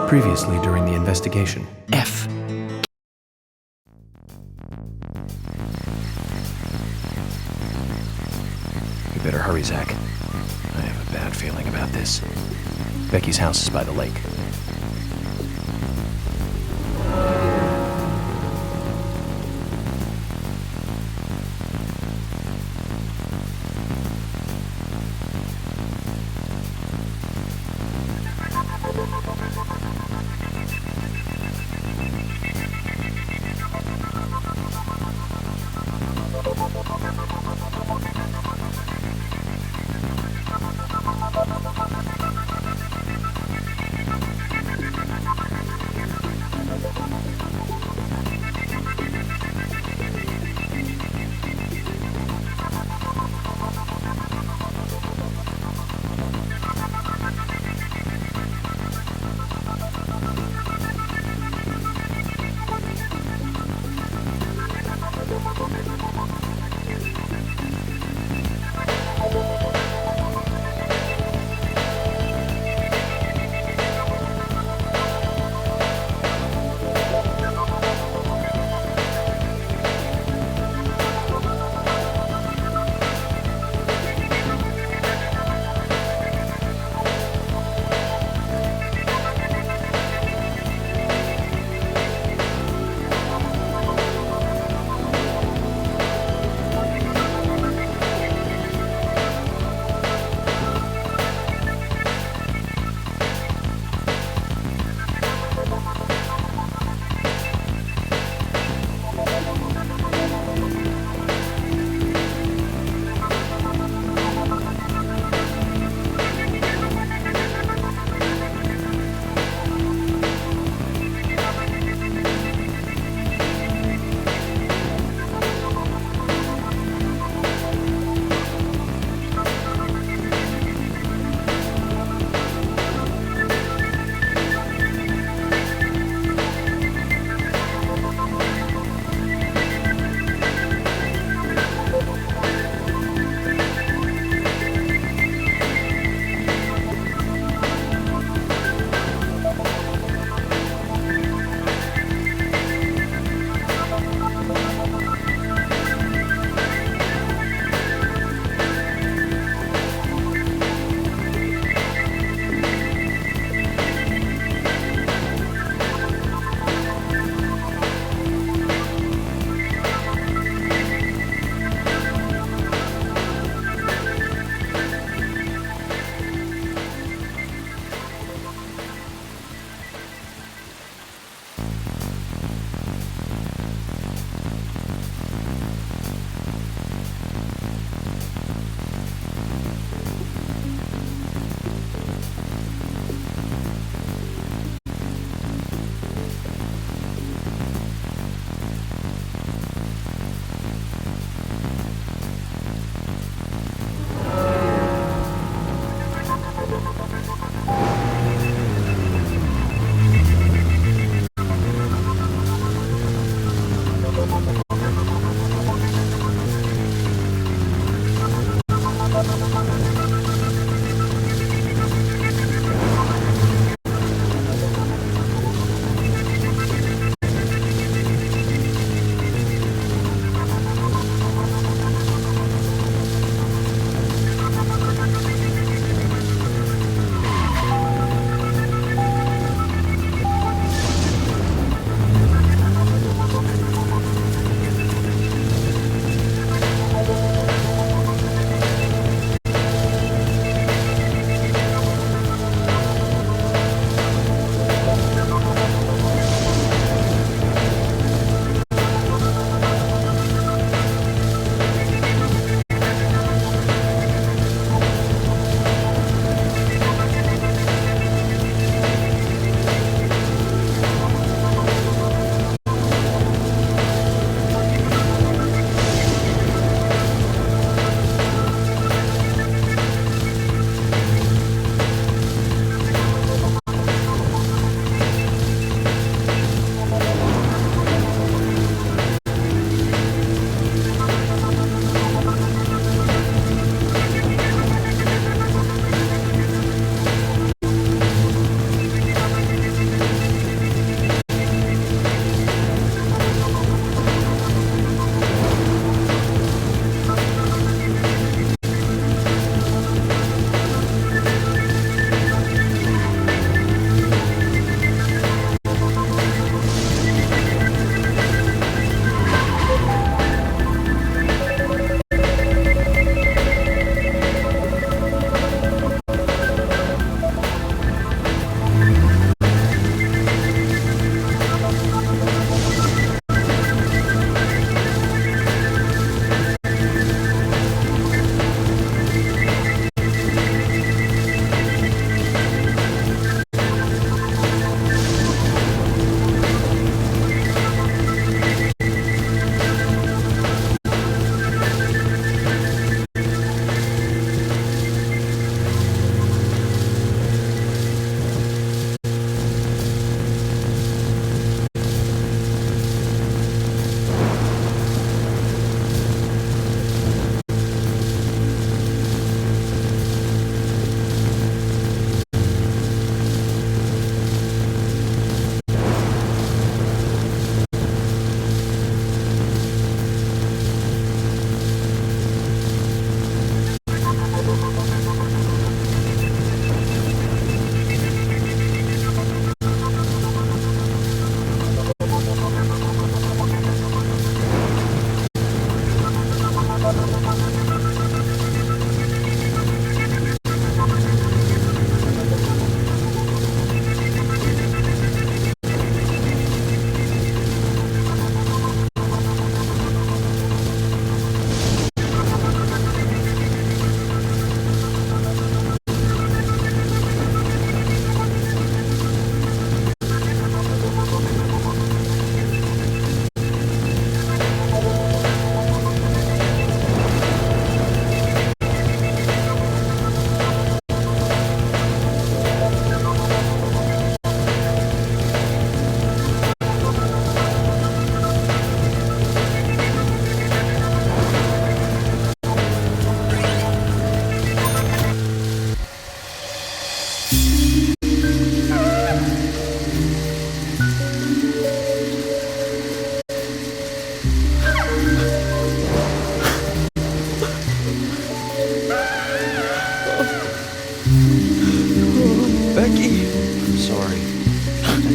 Previously during the investigation. F. You better hurry, Zach. I have a bad feeling about this. Becky's house is by the lake.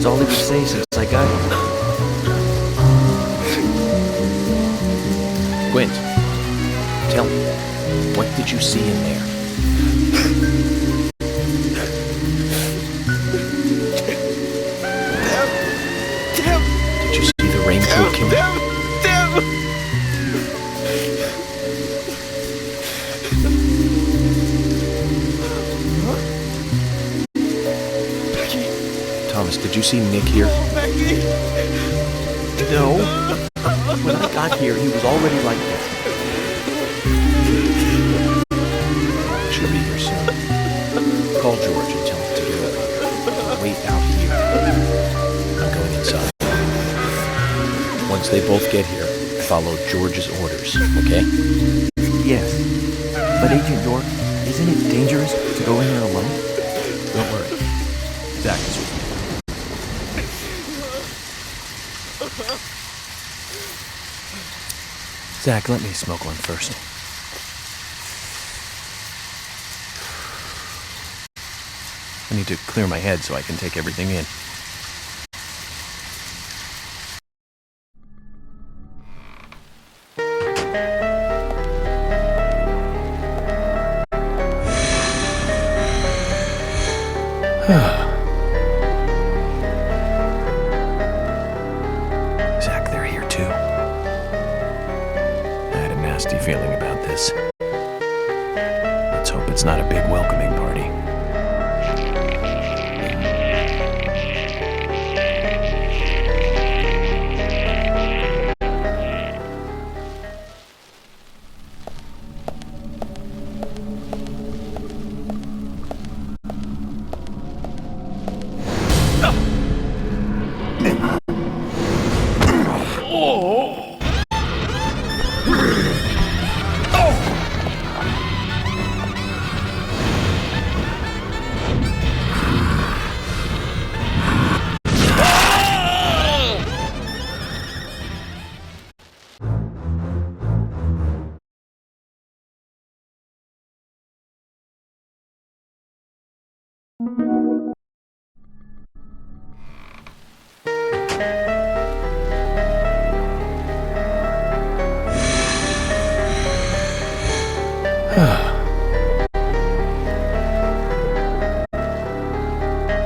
That's all he could say since I got here. Quint, tell me, what did you see in there? Did you see the raincoat killer? Thomas, did you see Nick here? No. When I got here, he was already like that. She'll be here soon. Call George and tell him to get over here. Wait out here. I'm going inside. Once they both get here, follow George's orders, okay? Yes. But Agent York, isn't it dangerous to go in there alone? Don't worry. Zach is with me. Zach, let me smoke one first. I need to clear my head so I can take everything in. Zach, they're here too. I had a nasty feeling about this. Let's hope it's not a big welcoming party.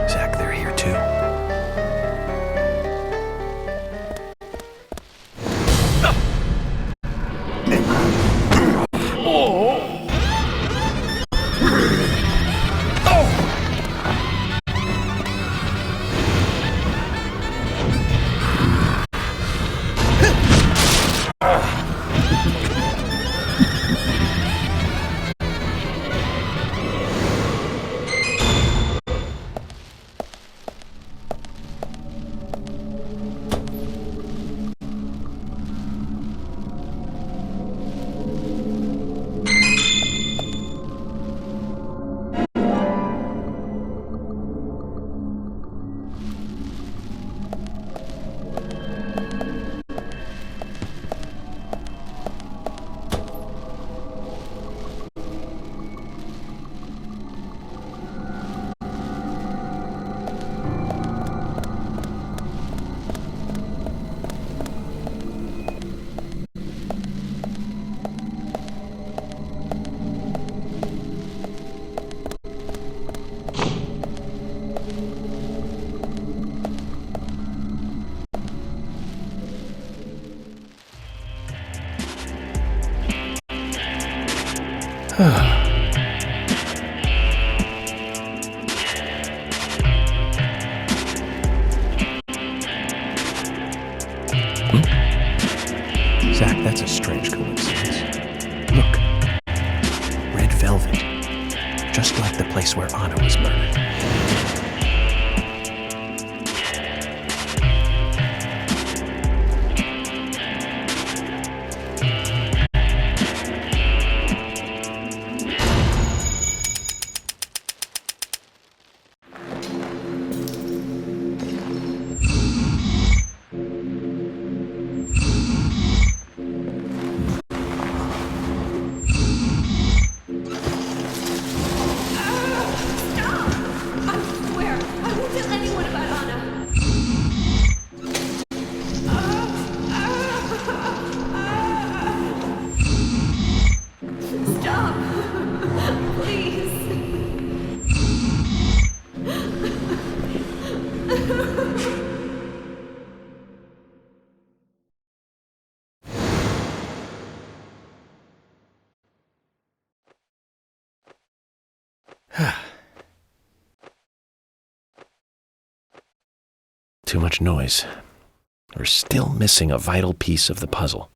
Zach, they're here too. Zach, that's a strange coincidence. Look. Red velvet. Just like the place where Anna was murdered. Too much noise. We're still missing a vital piece of the puzzle.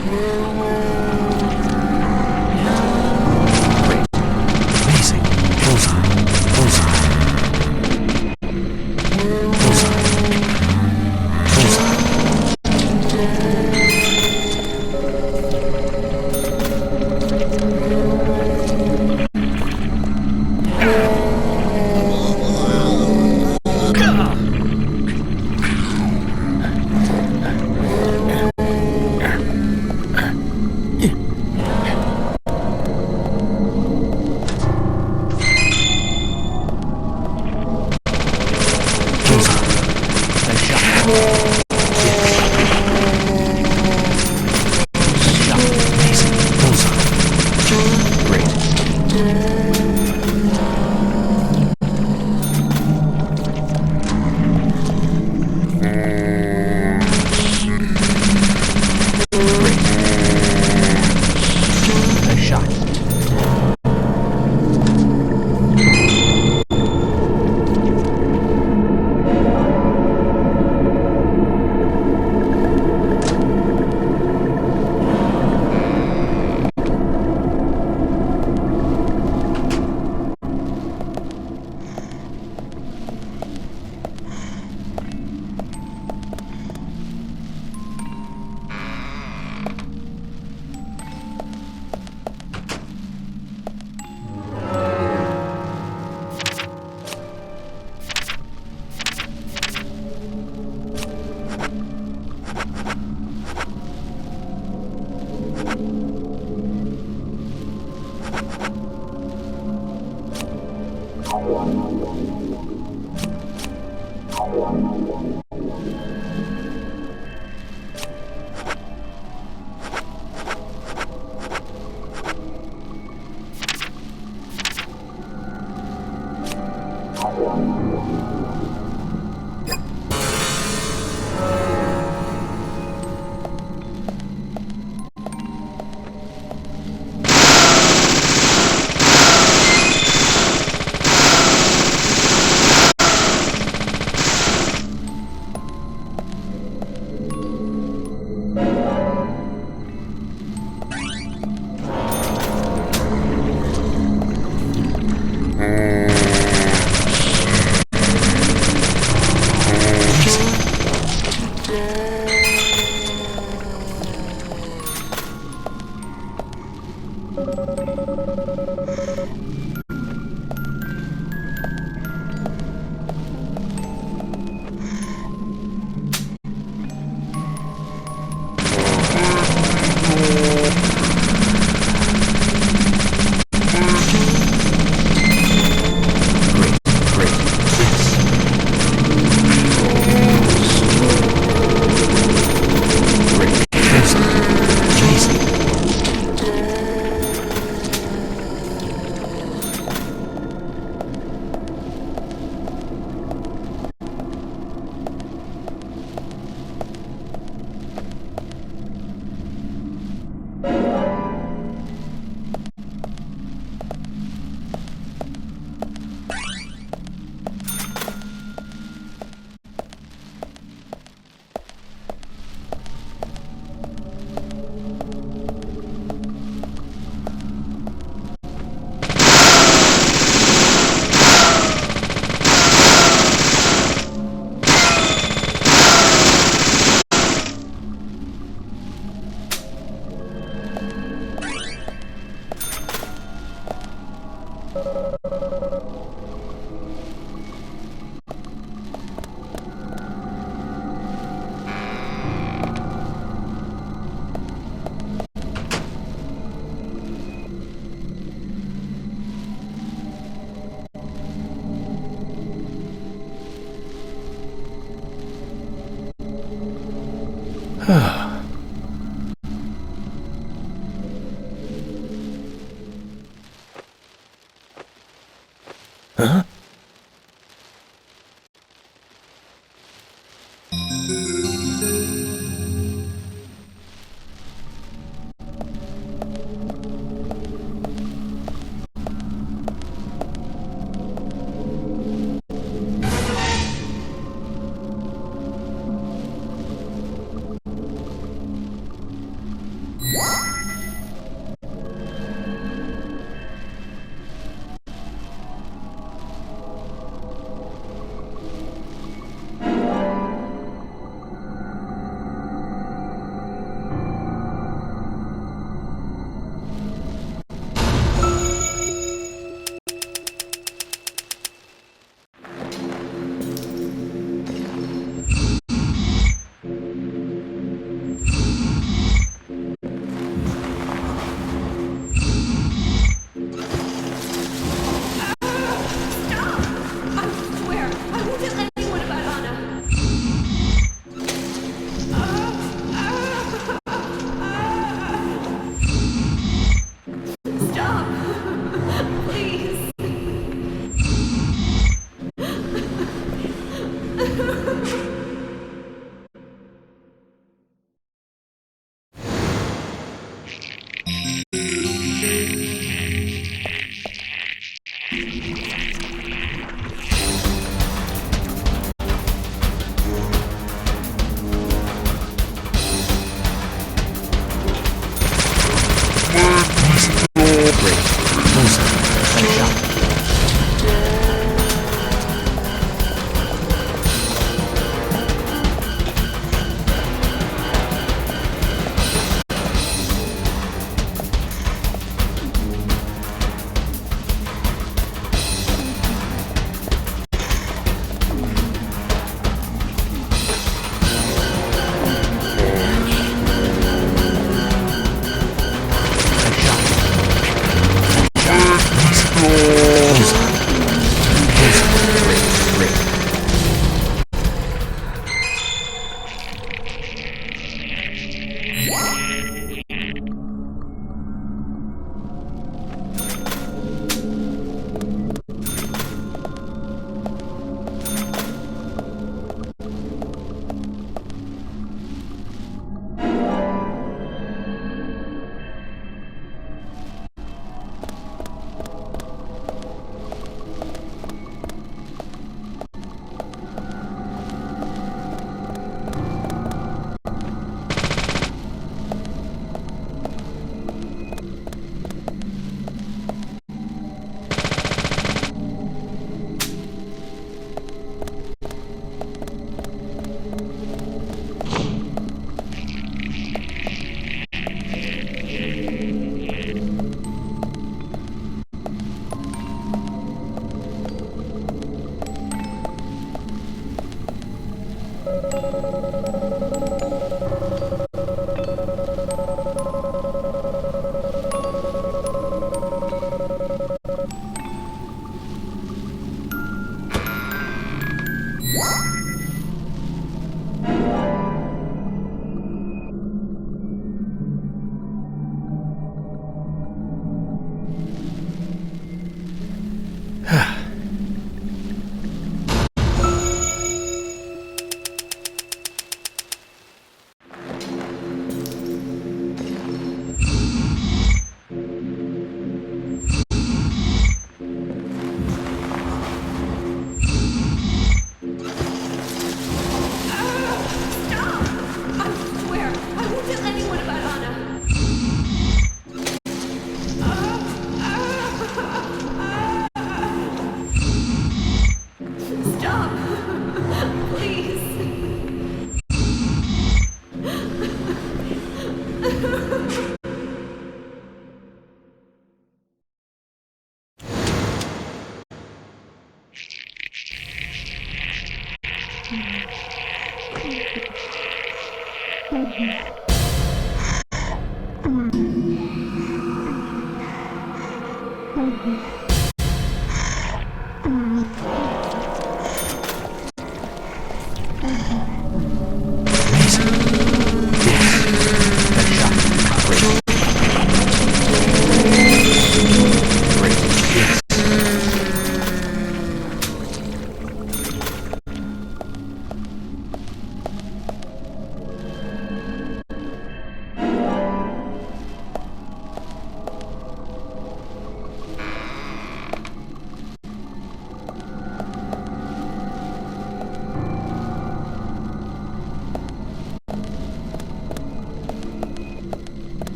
Great. Amazing. Bullseye. Bullseye. Bullseye. Bullseye. Nice shot. Shot. Amazing. Bullseye. Great. Great. Nice shot.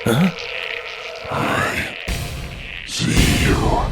Huh? I see you.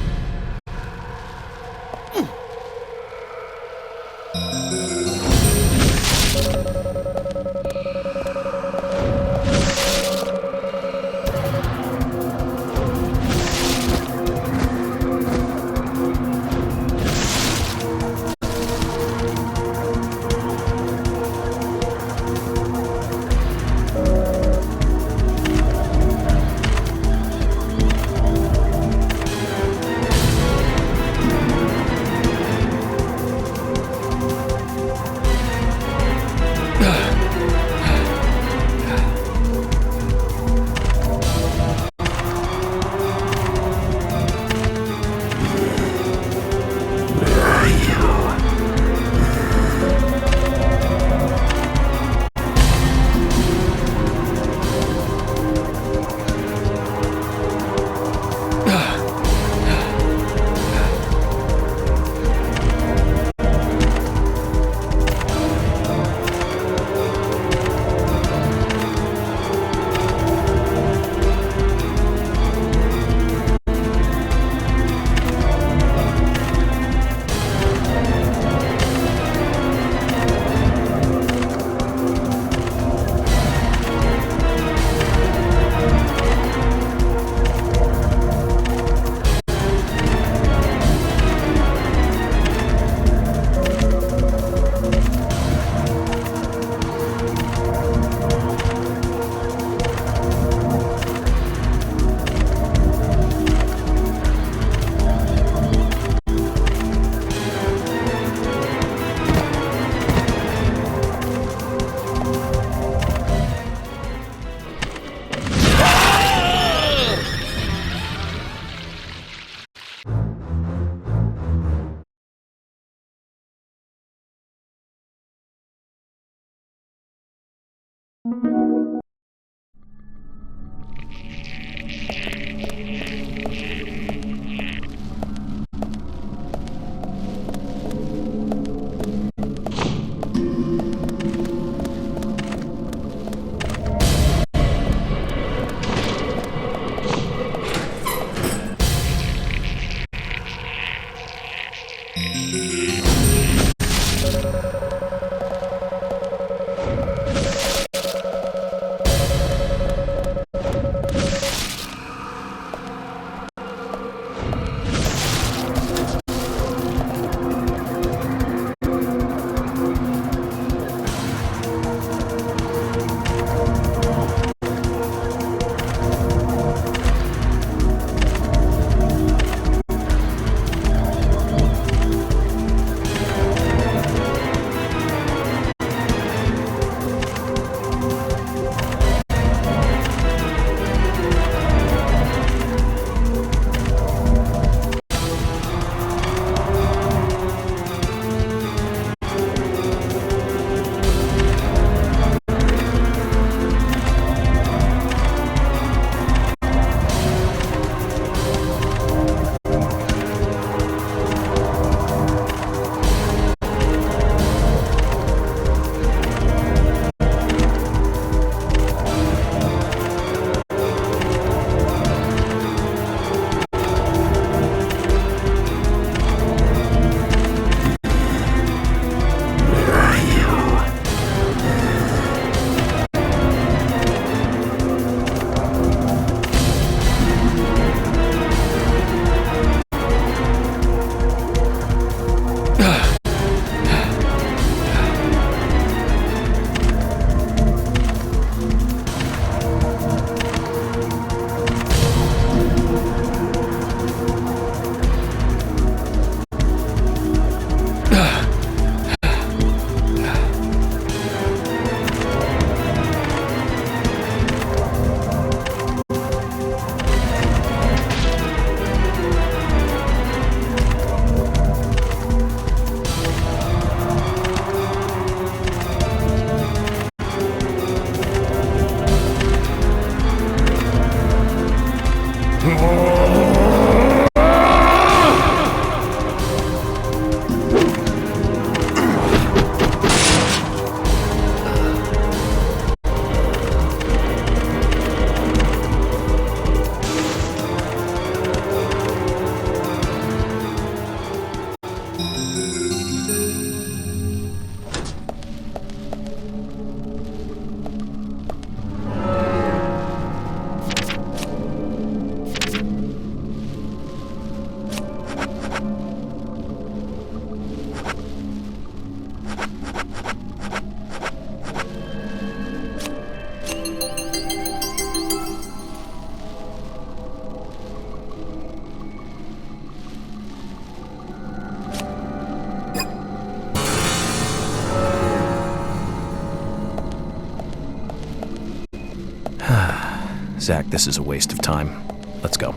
Zach, this is a waste of time. Let's go.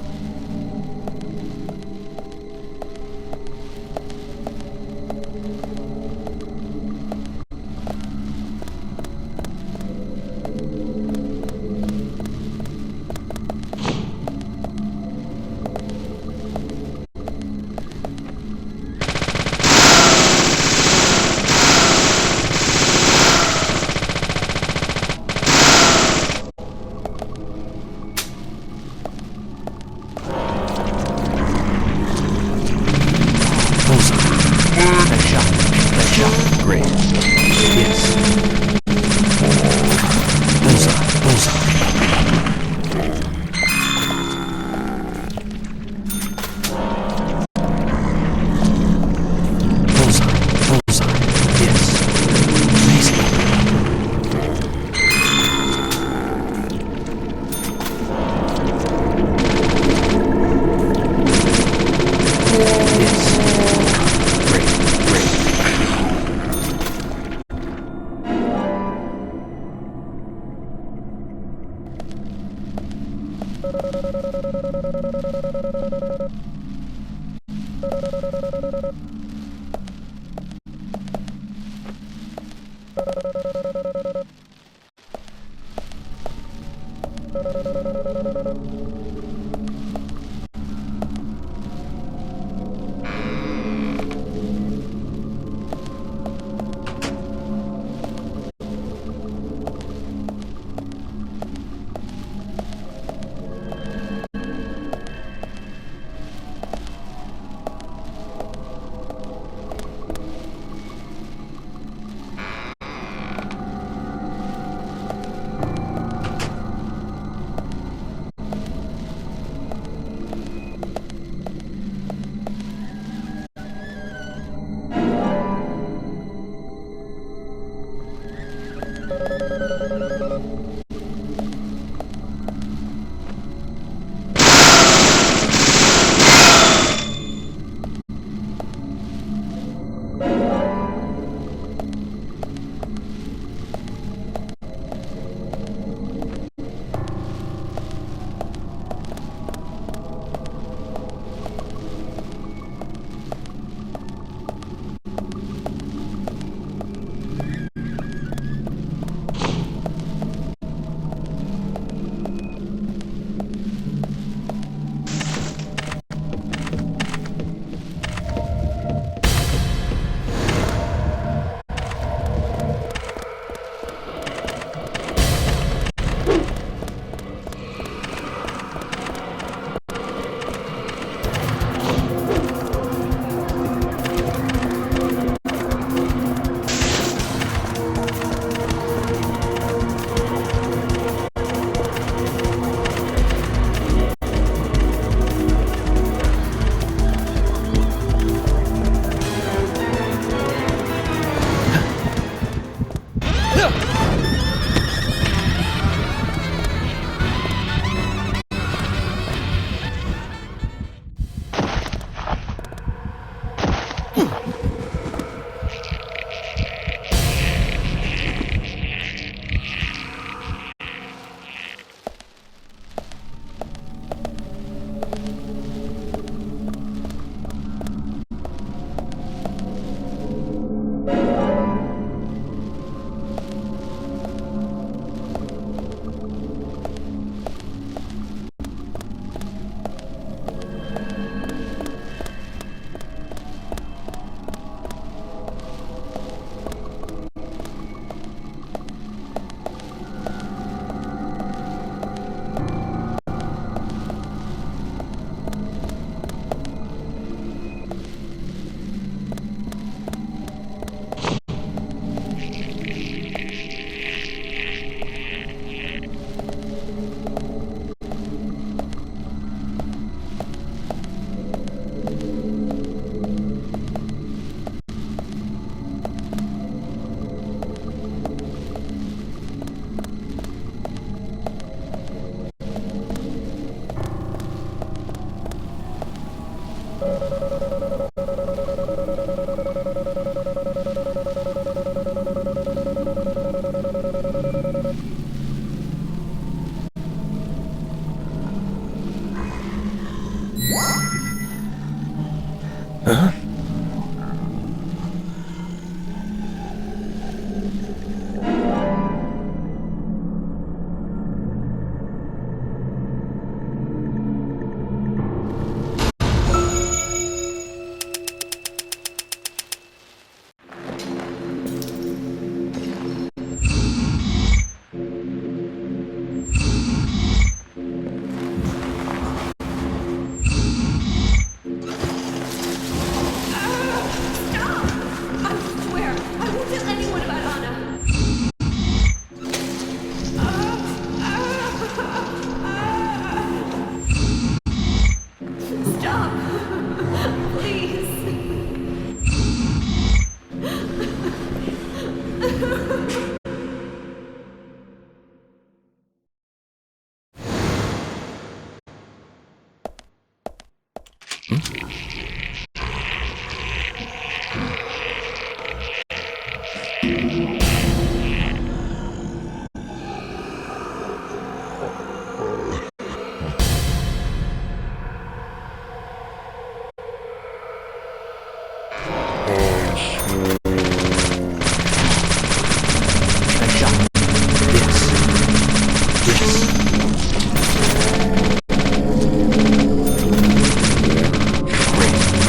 Nice shot.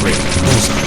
Great. Bullseye.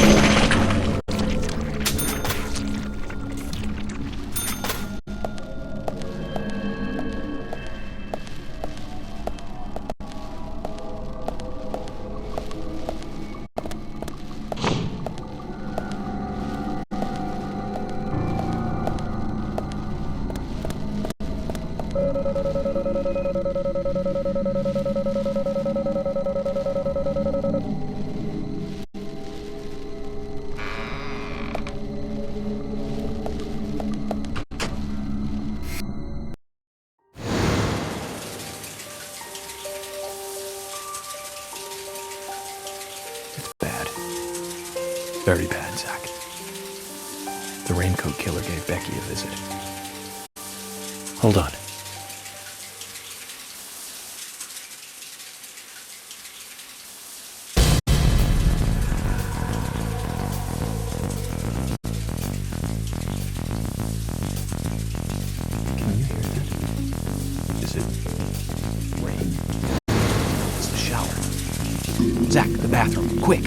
Bad. Very bad, Zach. The raincoat killer gave Becky a visit. Hold on. Can you hear that? Is it rain? It's the shower. Zach, the bathroom, quick!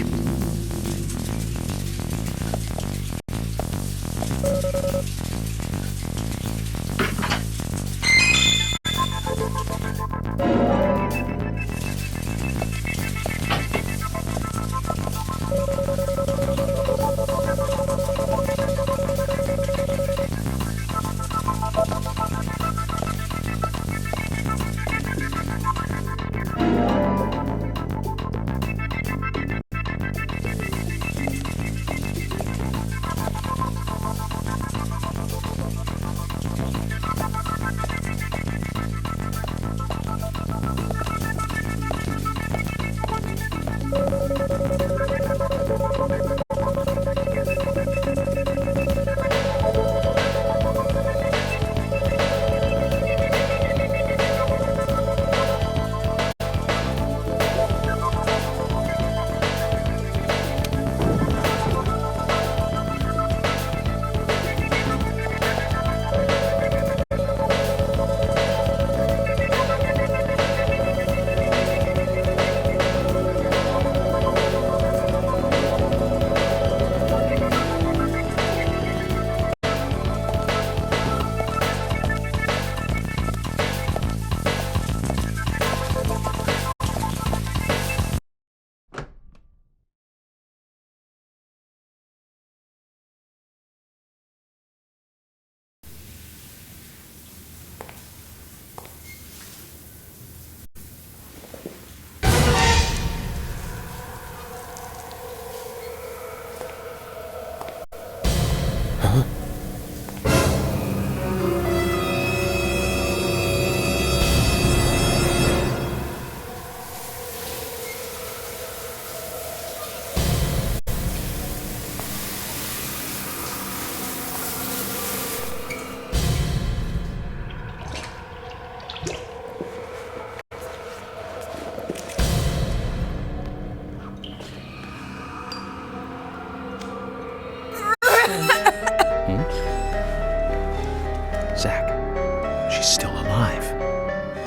Zach, she's still alive.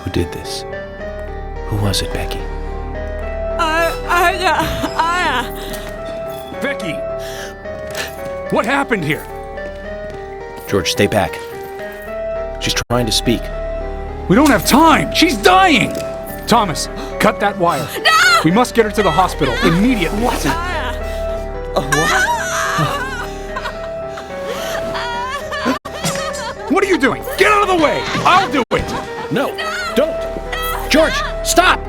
Who did this? Who was it, Becky? Becky! What happened here? George, stay back. She's trying to speak. We don't have time! She's dying! Thomas, cut that wire. No! We must get her to the hospital immediately. What? What are you doing? Get out of the way! I'll do it! No, don't! George, stop!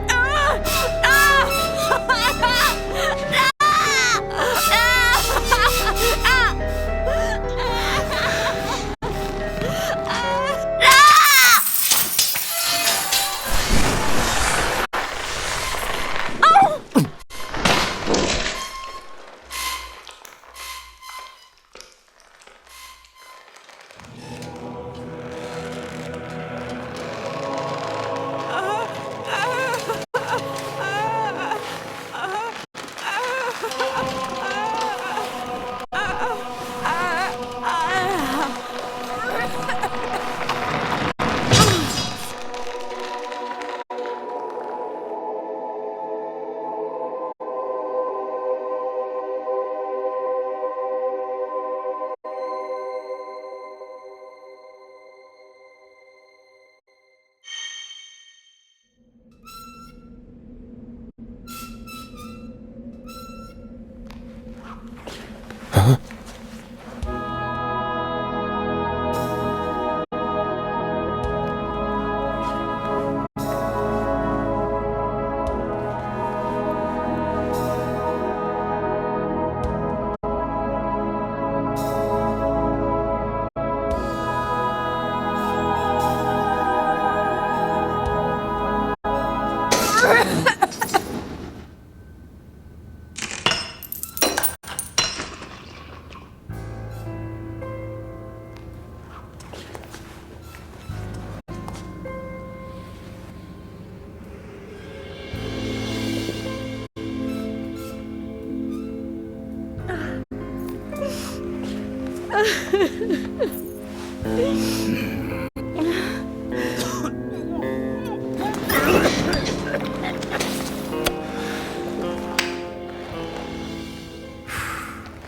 You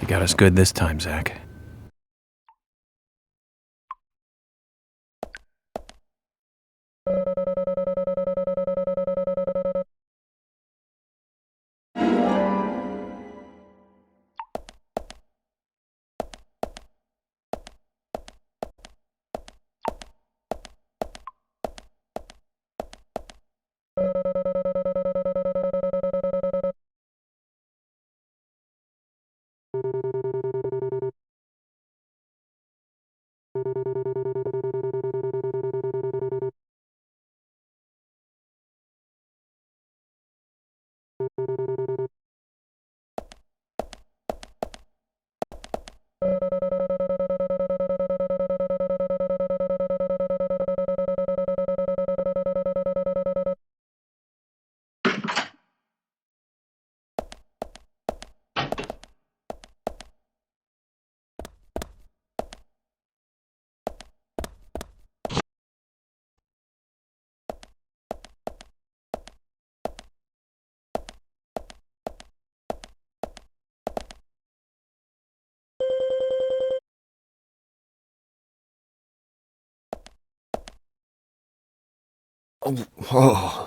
got us good this time, Zach. Oh.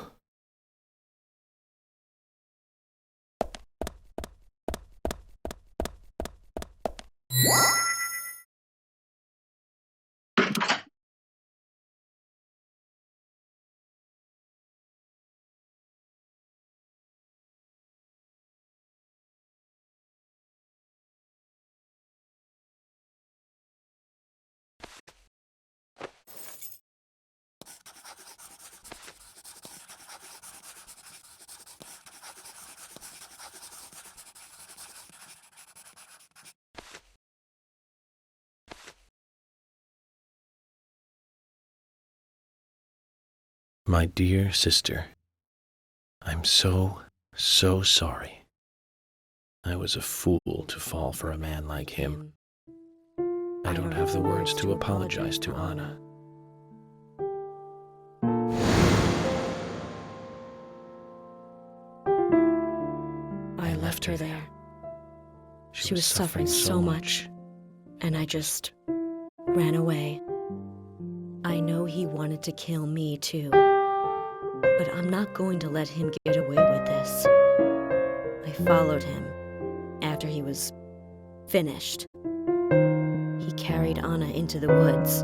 My dear sister, I'm so sorry. I was a fool to fall for a man like him. I don't have the words to apologize to Anna. I left her there. She was suffering so much, and I just ran away. I know he wanted to kill me too, but I'm not going to let him get away with this. I followed him after he was finished. He carried Anna into the woods.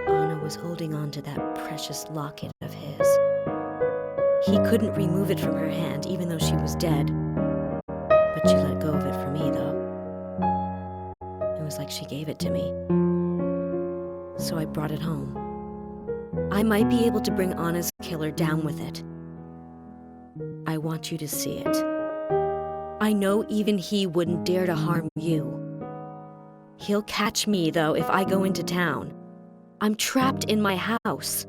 Anna was holding on to that precious locket of his. He couldn't remove it from her hand, even though she was dead. But she let go of it for me, though. It was like she gave it to me. So I brought it home. I might be able to bring Anna's killer down with it. I want you to see it. I know even he wouldn't dare to harm you. He'll catch me, though, if I go into town. I'm trapped in my house.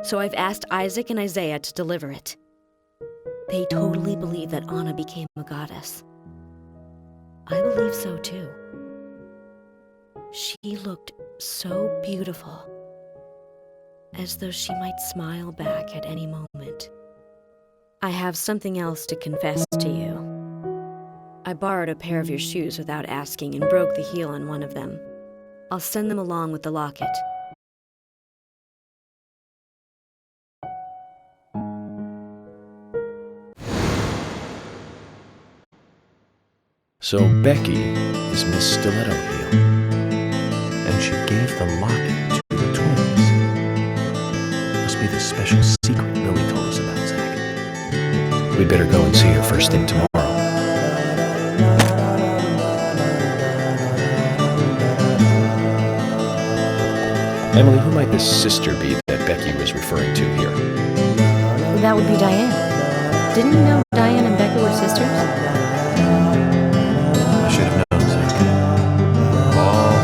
So I've asked Isaac and Isaiah to deliver it. They totally believe that Anna became a goddess. I believe so, too. She looked so beautiful, as though she might smile back at any moment. I have something else to confess to you. I borrowed a pair of your shoes without asking and broke the heel on one of them. I'll send them along with the locket. So Becky is Miss Stiletto Heel. And she gave the locket to the twins. Must be the special secret Billy told us about, Zach. We'd better go and see her first thing tomorrow. Emily, who might this sister be that Becky was referring to here? That would be Diane. Didn't you know Diane and Becky were sisters? I should have known, Zach. All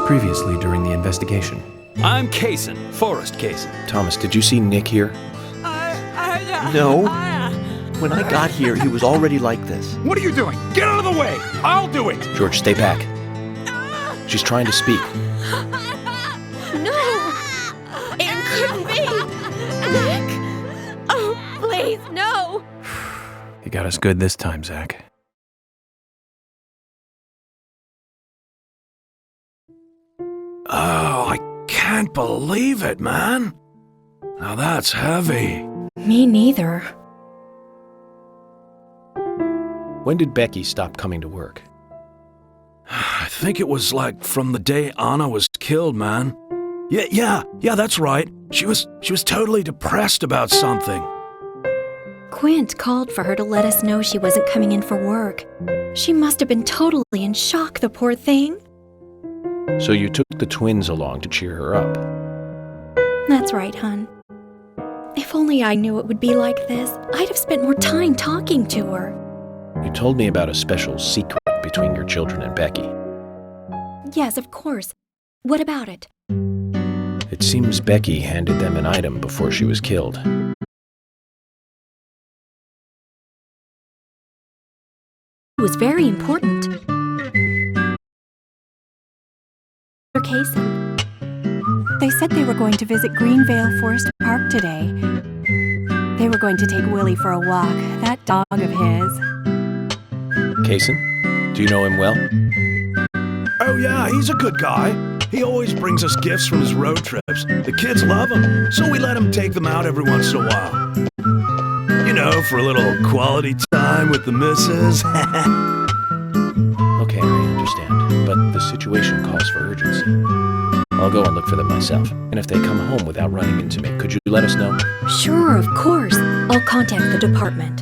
Previously during the investigation. I'm Kaysen, Forrest Kaysen. Thomas, did you see Nick here? No. When I got here, he was already like this. What are you doing? Get out of the way! I'll do it! George, stay back. She's trying to speak. No! It couldn't be! Nick! Oh, please, no! You got us good this time, Zach. Oh, I can't believe it, man. Now that's heavy. Me neither. When did Becky stop coming to work? I think it was like from the day Anna was killed, man. Yeah, that's right. She was totally depressed about something. Quint called for her to let us know she wasn't coming in for work. She must have been totally in shock, the poor thing. So you took the twins along to cheer her up. That's right, hon. If only I knew it would be like this, I'd have spent more time talking to her. You told me about a special secret between your children and Becky. Yes, of course. What about it? It seems Becky handed them an item before she was killed. It was very important. Kaysen. They said they were going to visit Greenvale Forest Park today. They were going to take Willie for a walk, that dog of his. Kaysen, do you know him well? Oh yeah, he's a good guy. He always brings us gifts from his road trips. The kids love him, so we let him take them out every once in a while. You know, for a little quality time with the missus. Okay, I understand, but the situation calls for urgency. I'll go and look for them myself, and if they come home without running into me, could you let us know? Sure, of course. I'll contact the department.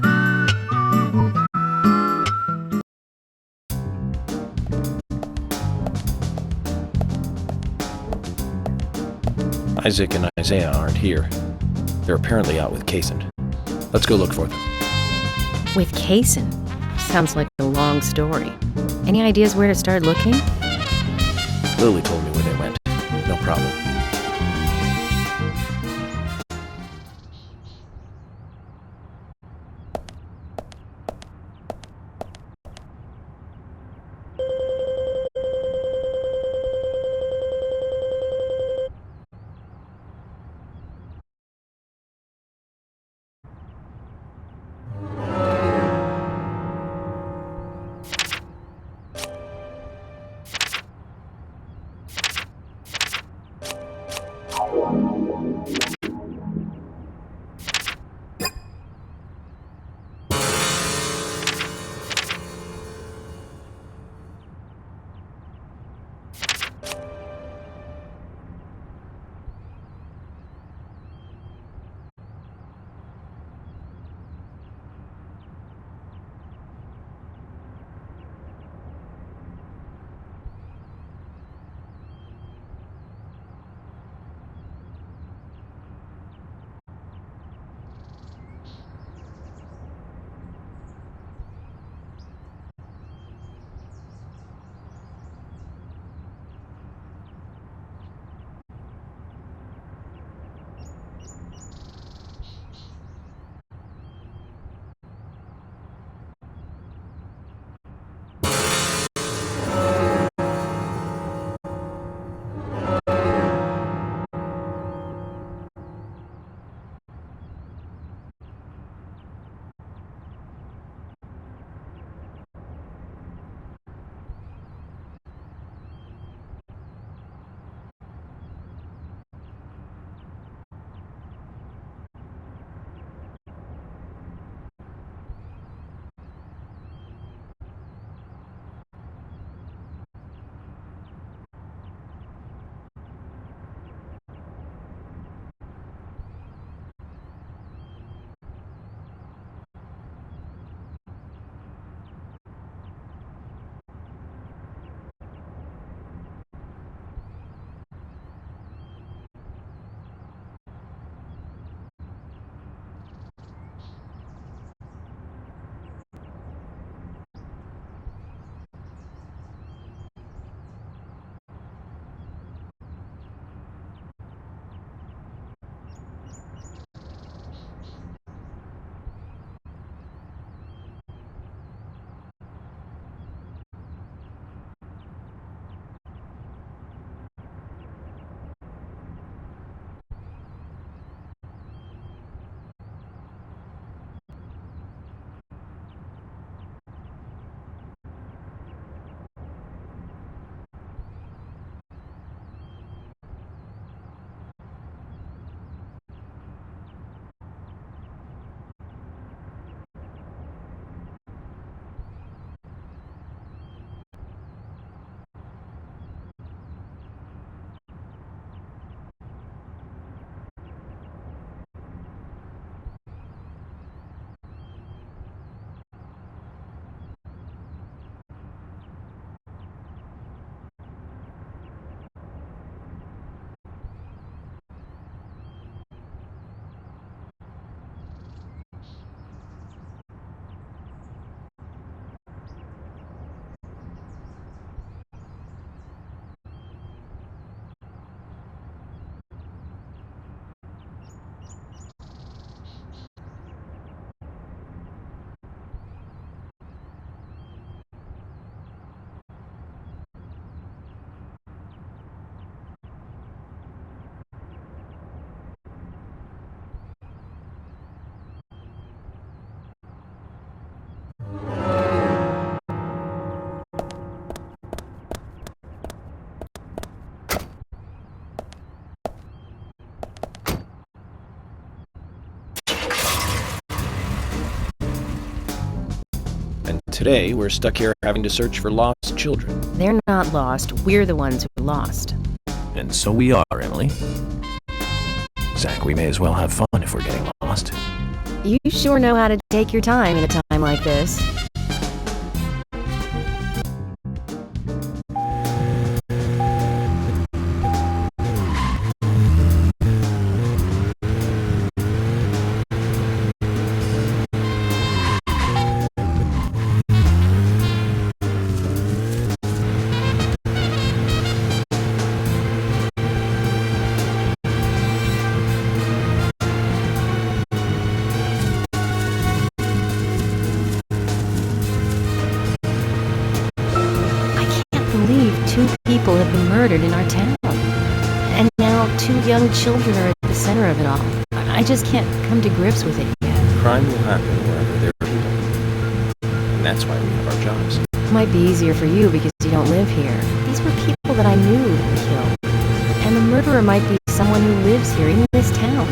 Isaac and Isaiah aren't here. They're apparently out with Kaysen. Let's go look for them. With Kaysen? Sounds like a long story. Any ideas where to start looking? Lily told me where they went. No problem. Today, we're stuck here having to search for lost children. They're not lost. We're the ones who are lost. And so we are, Emily. Zach, we may as well have fun if we're getting lost. You sure know how to take your time in a time like this. Two people have been murdered in our town. And now 2 young children are at the center of it all. I just can't come to grips with it yet. Crime will happen wherever there are people. And that's why we have our jobs. It might be easier for you because you don't live here. These were people that I knew were killed. And the murderer might be someone who lives here in this town.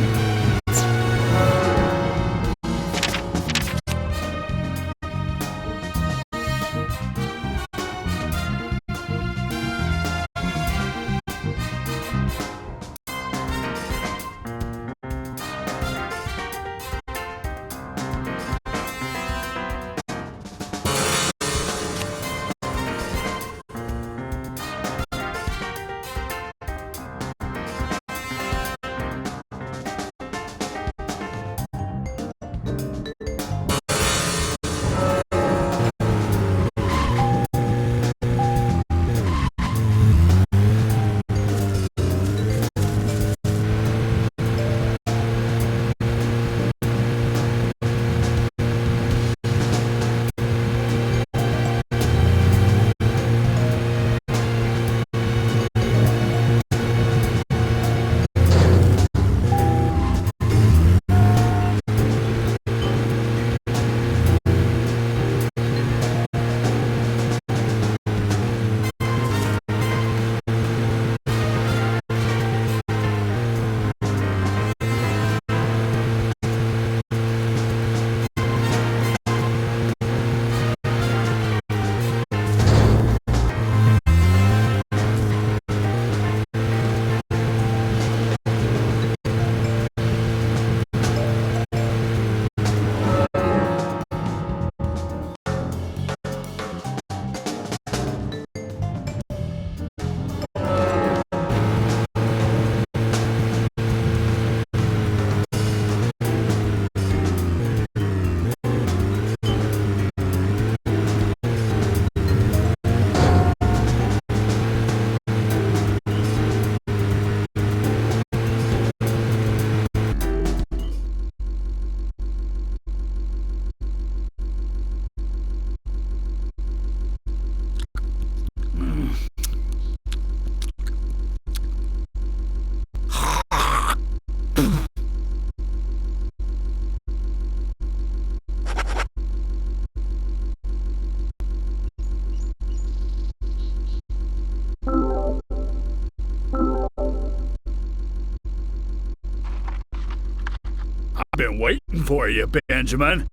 I've been waiting for you, Benjamin.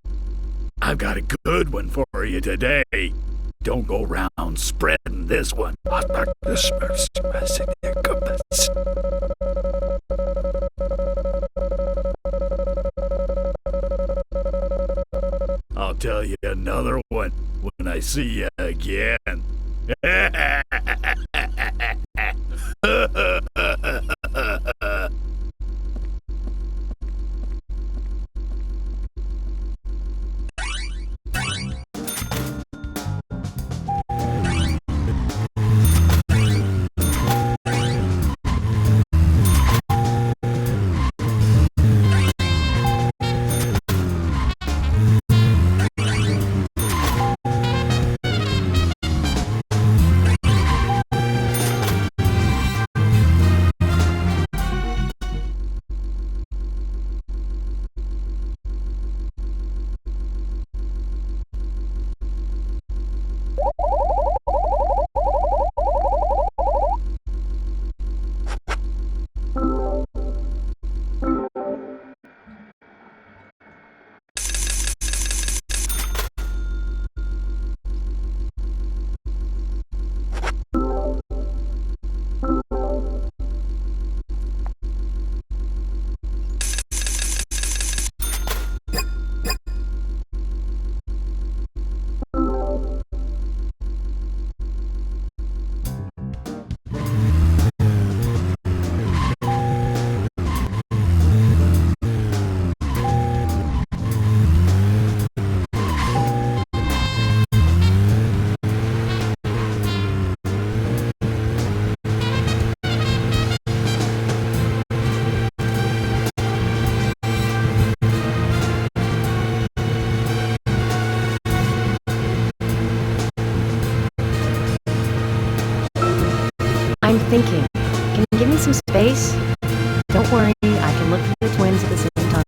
I've got a good one for you today. Don't go round spreading this one. I'll tell you another one when I see you again. thinking. Can you give me some space? Don't worry, I can look for the twins at the same time.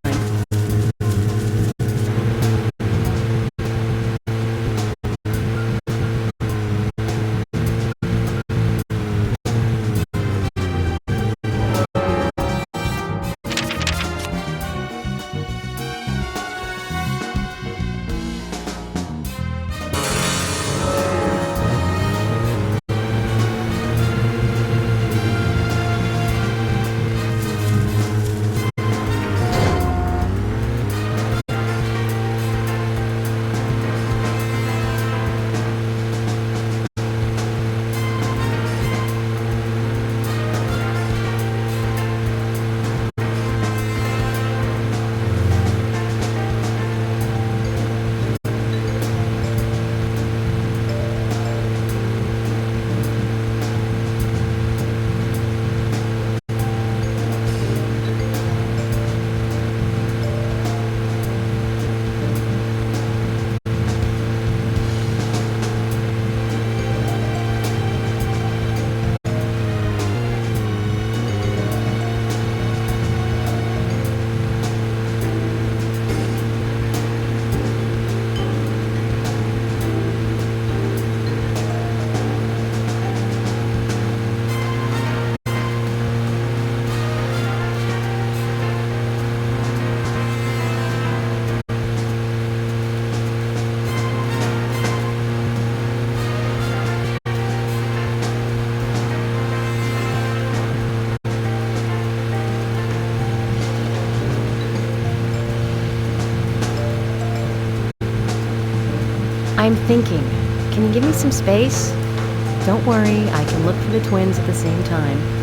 I'm thinking. Can you give me some space? Don't worry, I can look for the twins at the same time.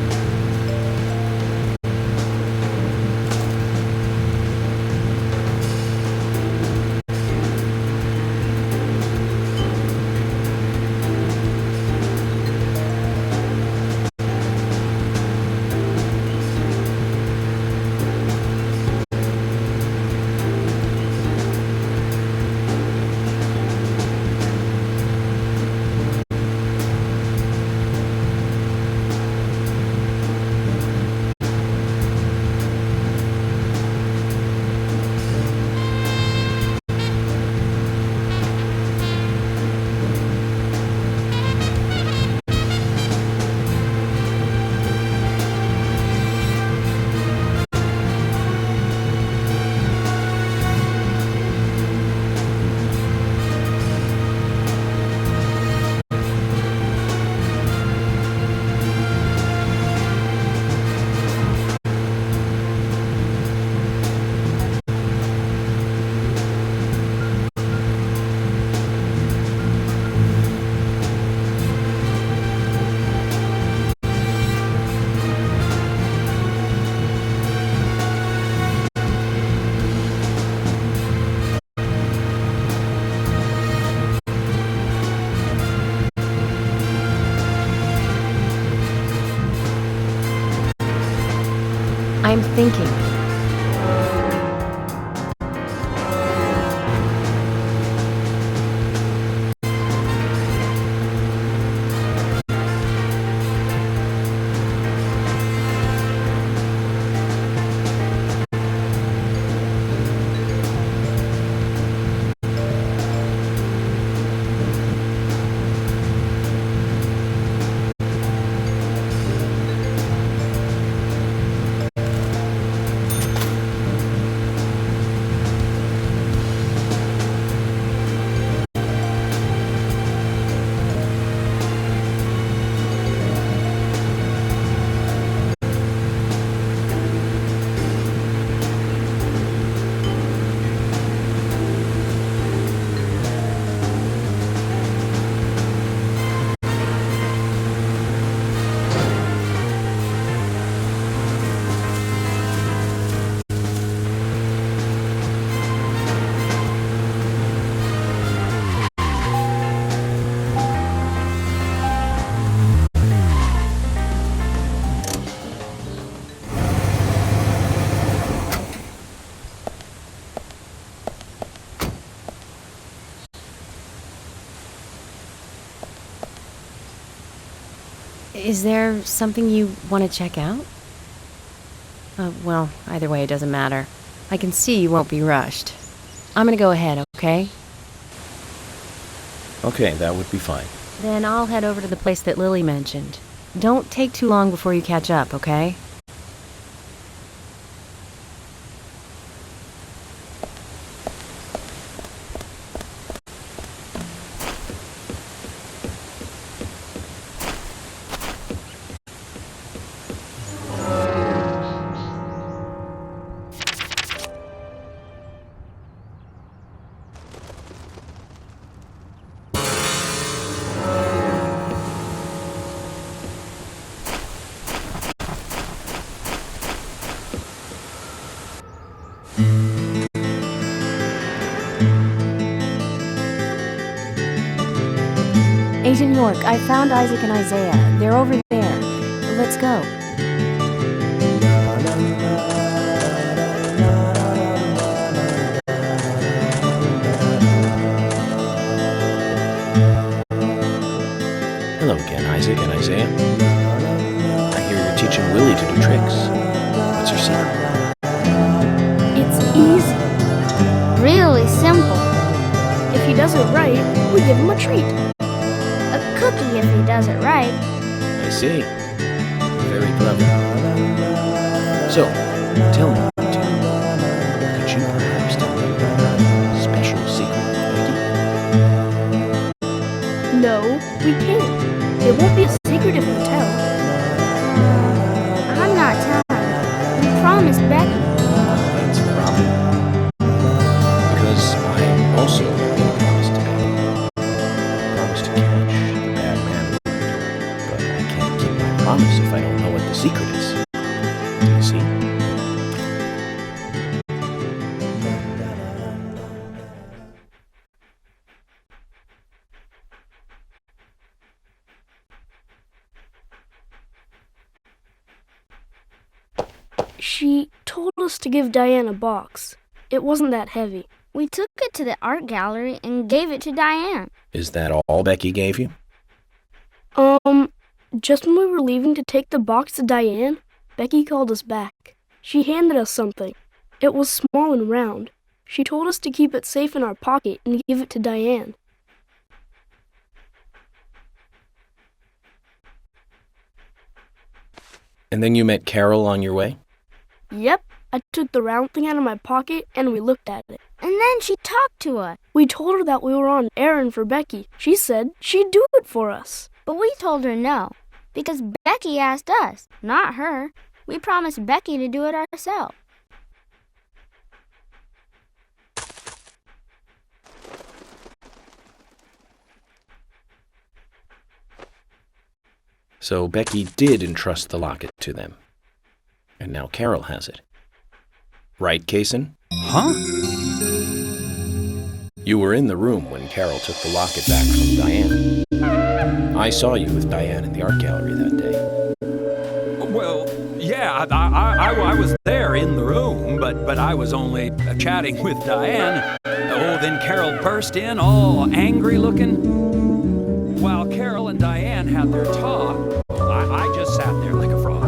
I'm thinking. Is there something you want to check out? Well, either way, it doesn't matter. I can see you won't be rushed. I'm gonna go ahead, okay? Okay, that would be fine. Then I'll head over to the place that Lily mentioned. Don't take too long before you catch up, okay? Agent York, I found Isaac and Isaiah. They're over there. Let's go. Hello again, Isaac and Isaiah. I hear you're teaching Willie to do tricks. What's your secret? It's easy. Really simple. If he does it right, we give him a treat. A cookie if he does it right. I see. Very clever. So, tell me, could you perhaps tell me about a special secret with Becky? No, we can't. It won't be a secret if we tell. I'm not telling. We promised Becky. That's a problem. Because I also made a promise to Becky. I promised to catch the bad man. But I can't keep my promise if I don't know what the secret is. Do you see? She told us to give Diane a box. It wasn't that heavy. We took it to the art gallery and gave it to Diane. Is that all Becky gave you? Just when we were leaving to take the box to Diane, Becky called us back. She handed us something. It was small and round. She told us to keep it safe in our pocket and give it to Diane. And then you met Carol on your way? Yep, I took the round thing out of my pocket and we looked at it. And then she talked to us. We told her that we were on an errand for Becky. She said she'd do it for us. But we told her no, because Becky asked us, not her. We promised Becky to do it ourselves. So Becky did entrust the locket to them. And now Carol has it. Right, Kaysen? Huh? You were in the room when Carol took the locket back from Diane. I saw you with Diane in the art gallery that day. Well, yeah, I was there in the room, but I was only chatting with Diane. Oh, then Carol burst in, all angry looking. While Carol and Diane had their talk, I just sat there like a frog.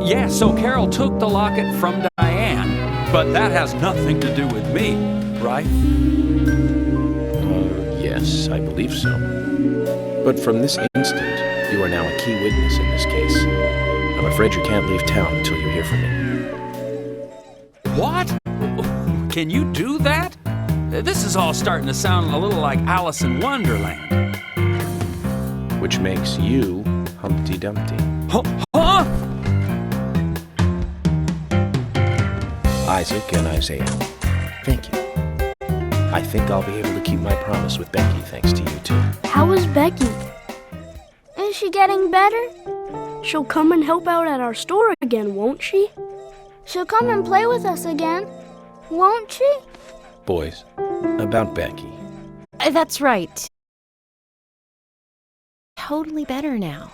Yeah, so Carol took the locket from Diane, but that has nothing to do with me, right? Yes, I believe so. But from this instant, you are now a key witness in this case. I'm afraid you can't leave town until you hear from me. What? Can you do that? This is all starting to sound a little like Alice in Wonderland. Which makes you Humpty Dumpty. Huh? Isaac and Isaiah, thank you. I think I'll be able to keep my promise with Becky thanks to you two. How is Becky? Is she getting better? She'll come and help out at our store again, won't she? She'll come and play with us again, won't she? Boys, about Becky. That's right. Totally better now.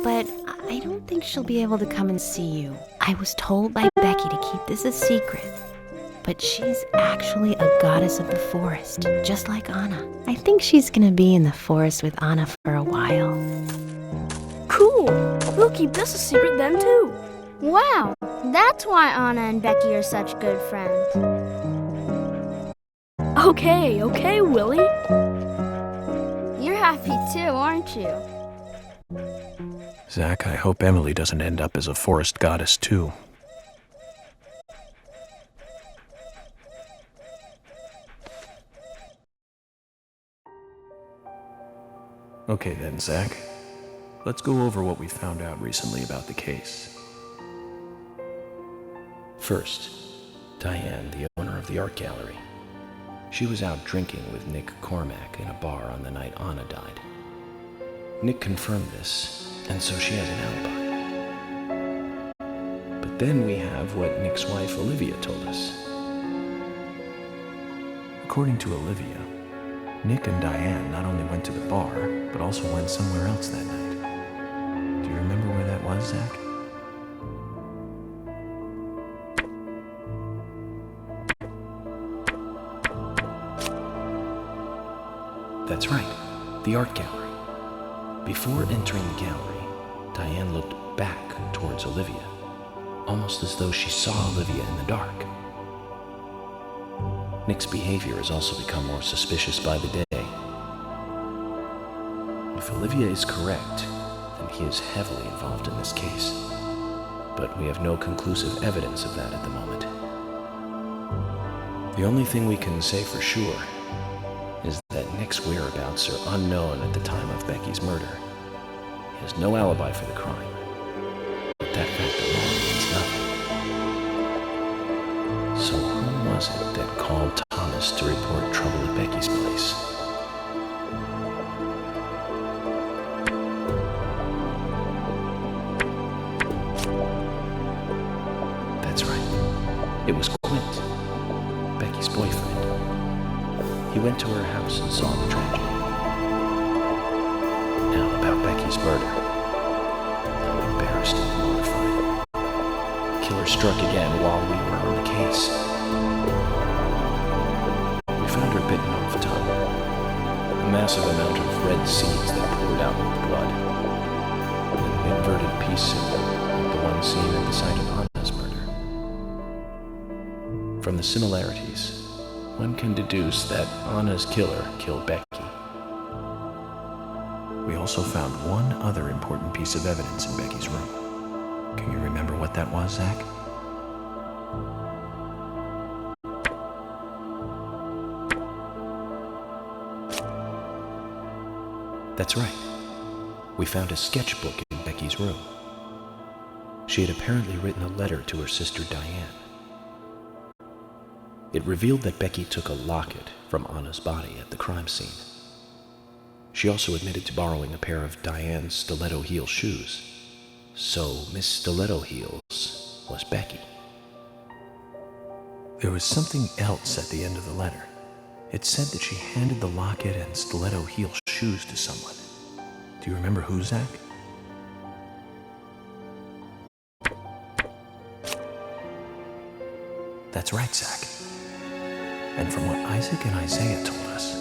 But I don't think she'll be able to come and see you. I was told by Becky to keep this a secret. But she's actually a goddess of the forest, just like Anna. I think she's gonna be in the forest with Anna for a while. Cool. We'll keep this a secret then, too. Wow, that's why Anna and Becky are such good friends. Okay, Willie. You're happy too, aren't you? Zach, I hope Emily doesn't end up as a forest goddess, too. Okay then, Zach. Let's go over what we found out recently about the case. First, Diane, the owner of the art gallery. She was out drinking with Nick Cormack in a bar on the night Anna died. Nick confirmed this, and so she has an alibi. But then we have what Nick's wife Olivia told us. According to Olivia, Nick and Diane not only went to the bar, but also went somewhere else that night. Do you remember where that was, Zach? That's right, the art gallery. Before entering the gallery, Diane looked back towards Olivia, almost as though she saw Olivia in the dark. Nick's behavior has also become more suspicious by the day. If Olivia is correct, then he is heavily involved in this case. But we have no conclusive evidence of that at the moment. The only thing we can say for sure is that Nick's whereabouts are unknown at the time of Becky's murder. He has no alibi for the crime. But that fact alone means nothing. So who was it that called Thomas to report trouble at Becky's place? That's right. It was Quint, Becky's boyfriend. He went to her house and saw the tragedy. Now about Becky's murder. I'm embarrassed and mortified. The killer struck again while we were on the case. We found her bitten off tongue. A massive amount of red seeds that poured out with blood. An inverted peace symbol, like the one seen at the site of Anna's murder. From the similarities, one can deduce that Anna's killer killed Becky. We also found one other important piece of evidence in Becky's room. Can you remember what that was, Zach? That's right. We found a sketchbook in Becky's room. She had apparently written a letter to her sister Diane. It revealed that Becky took a locket from Anna's body at the crime scene. She also admitted to borrowing a pair of Diane's stiletto heel shoes. So Miss Stiletto Heels was Becky. There was something else at the end of the letter. It said that she handed the locket and stiletto heel shoes to someone. Do you remember who, Zach? That's right, Zach. And from what Isaac and Isaiah told us,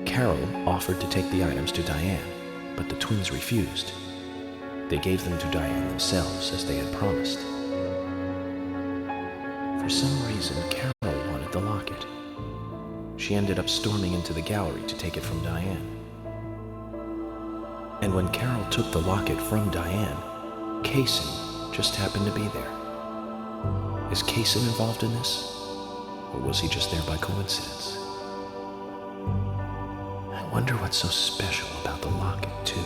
Carol offered to take the items to Diane, but the twins refused. They gave them to Diane themselves, as they had promised. For some reason, Carol wanted the locket. She ended up storming into the gallery to take it from Diane. And when Carol took the locket from Diane, Kaysen just happened to be there. Is Kaysen involved in this? Or was he just there by coincidence? I wonder what's so special about the locket, too.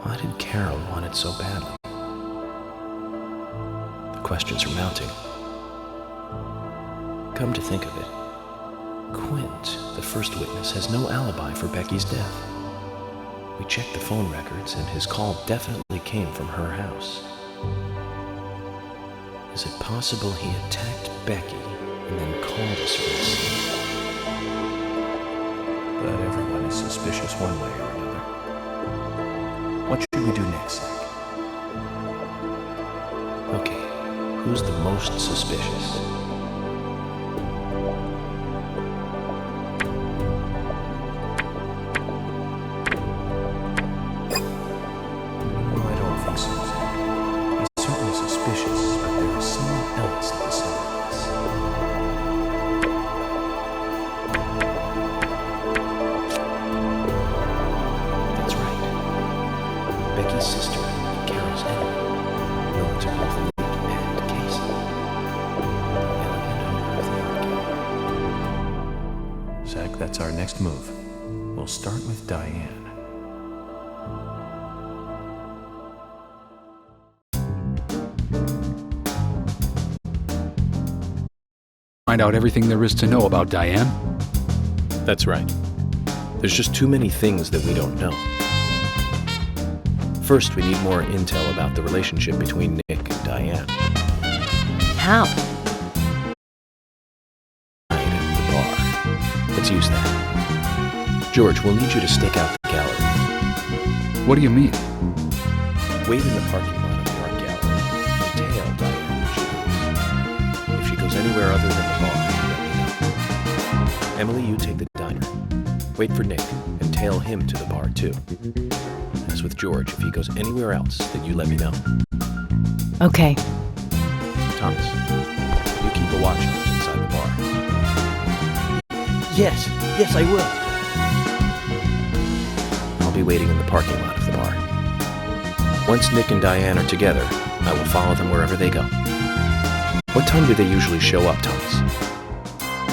Why did Carol want it so badly? The questions are mounting. Come to think of it, Quint, the first witness, has no alibi for Becky's death. We checked the phone records, and his call definitely came from her house. Is it possible he attacked Becky and then called us for this? but everyone is suspicious one way or another. What should we do next, Zach? Okay, who's the most suspicious? That's our next move. We'll start with Diane. Find out everything there is to know about Diane? That's right. There's just too many things that we don't know. First, we need more intel about the relationship between Nick and Diane. How? Right at the bar. Let's use that. George, we'll need you to stake out the gallery. What do you mean? Wait in the parking lot of the art gallery and tail Diane when she leaves. If she goes anywhere other than the bar, let me know. Emily, you take the diner. Wait for Nick and tail him to the bar too. As with George, if he goes anywhere else, then you let me know. Okay. Thomas, you keep a watch on him inside the bar. Yes, I will. I'll be waiting in the parking lot of the bar. Once Nick and Diane are together, I will follow them wherever they go. What time do they usually show up, Thomas?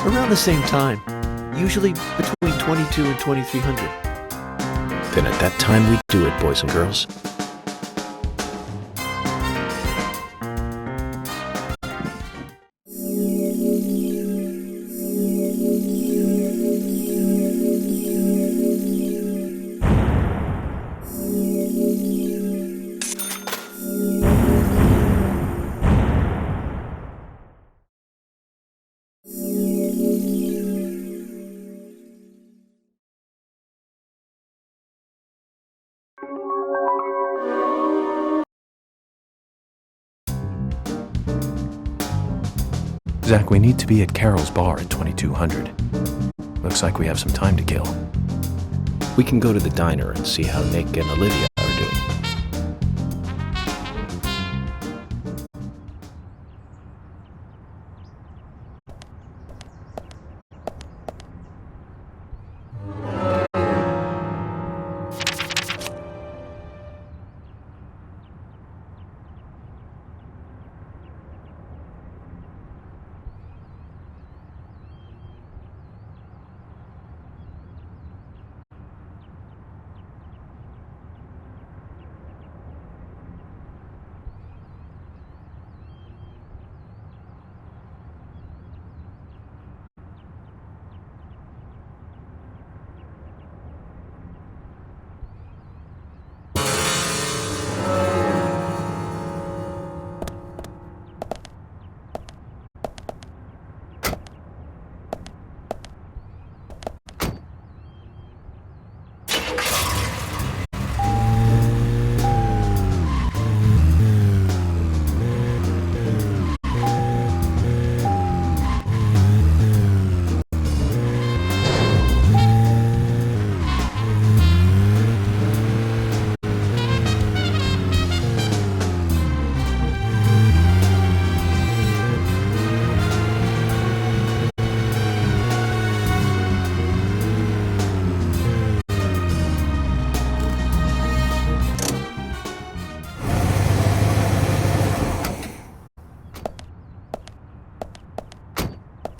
Around the same time. Usually between 22 and 2300. Then at that time we do it, boys and girls. Zach, we need to be at Carol's bar at 2200. Looks like we have some time to kill. We can go to the diner and see how Nick and Olivia are doing.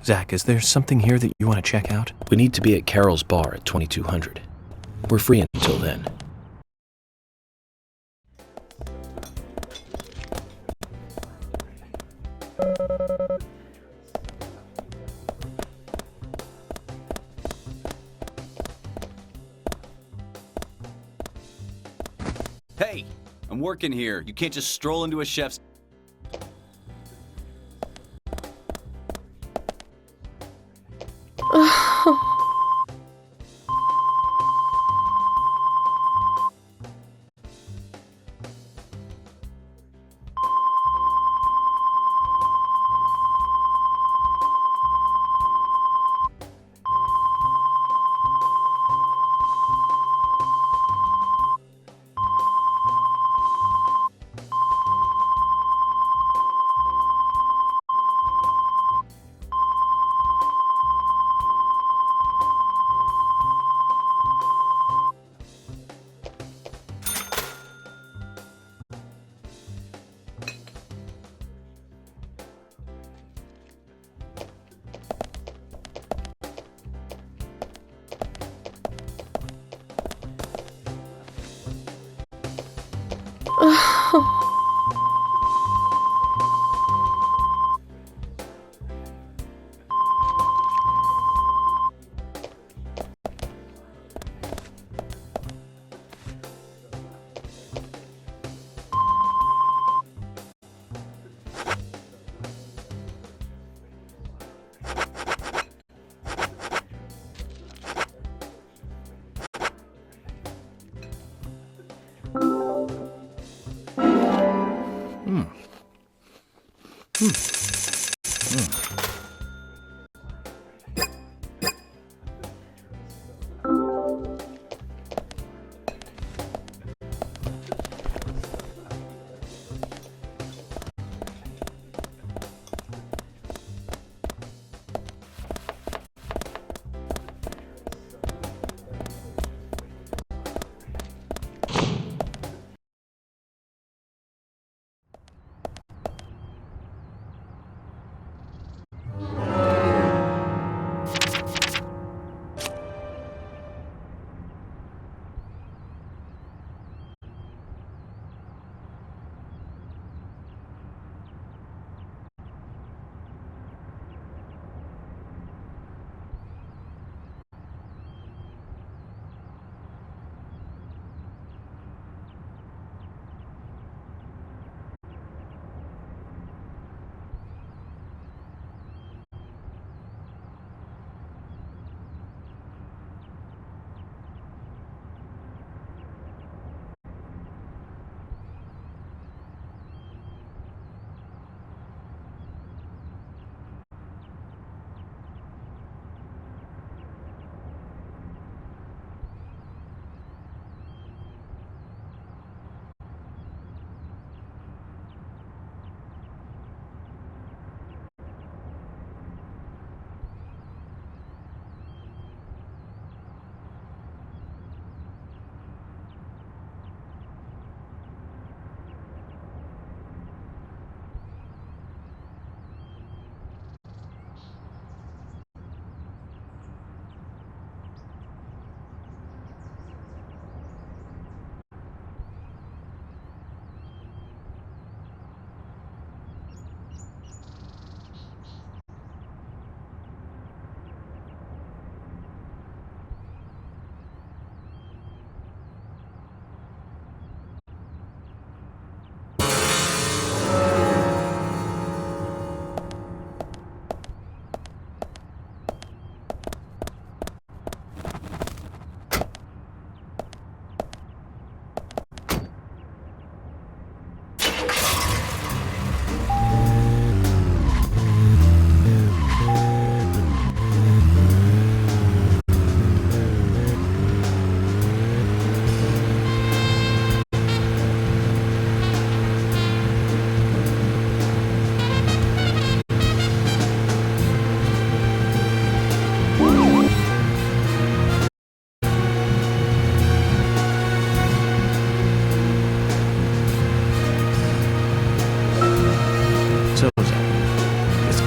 Zach, is there something here that you want to check out? We need to be at Carol's bar at 2200. We're free until then. Hey, I'm working here. You can't just stroll into a chef's...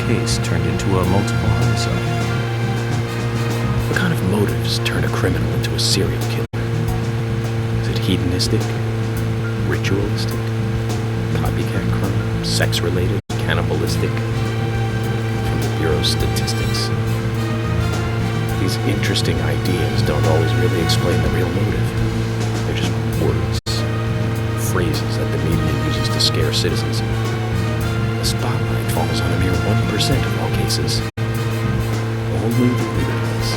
case turned into a multiple homicide. What kind of motives turn a criminal into a serial killer? Is it hedonistic? Ritualistic? Copycat crime? Sex-related? Cannibalistic? From the Bureau's statistics. These interesting ideas don't always really explain the real motive. They're just words, phrases that the media uses to scare citizens. The spotlight falls on a mere 1% of all cases. Only the weirdos.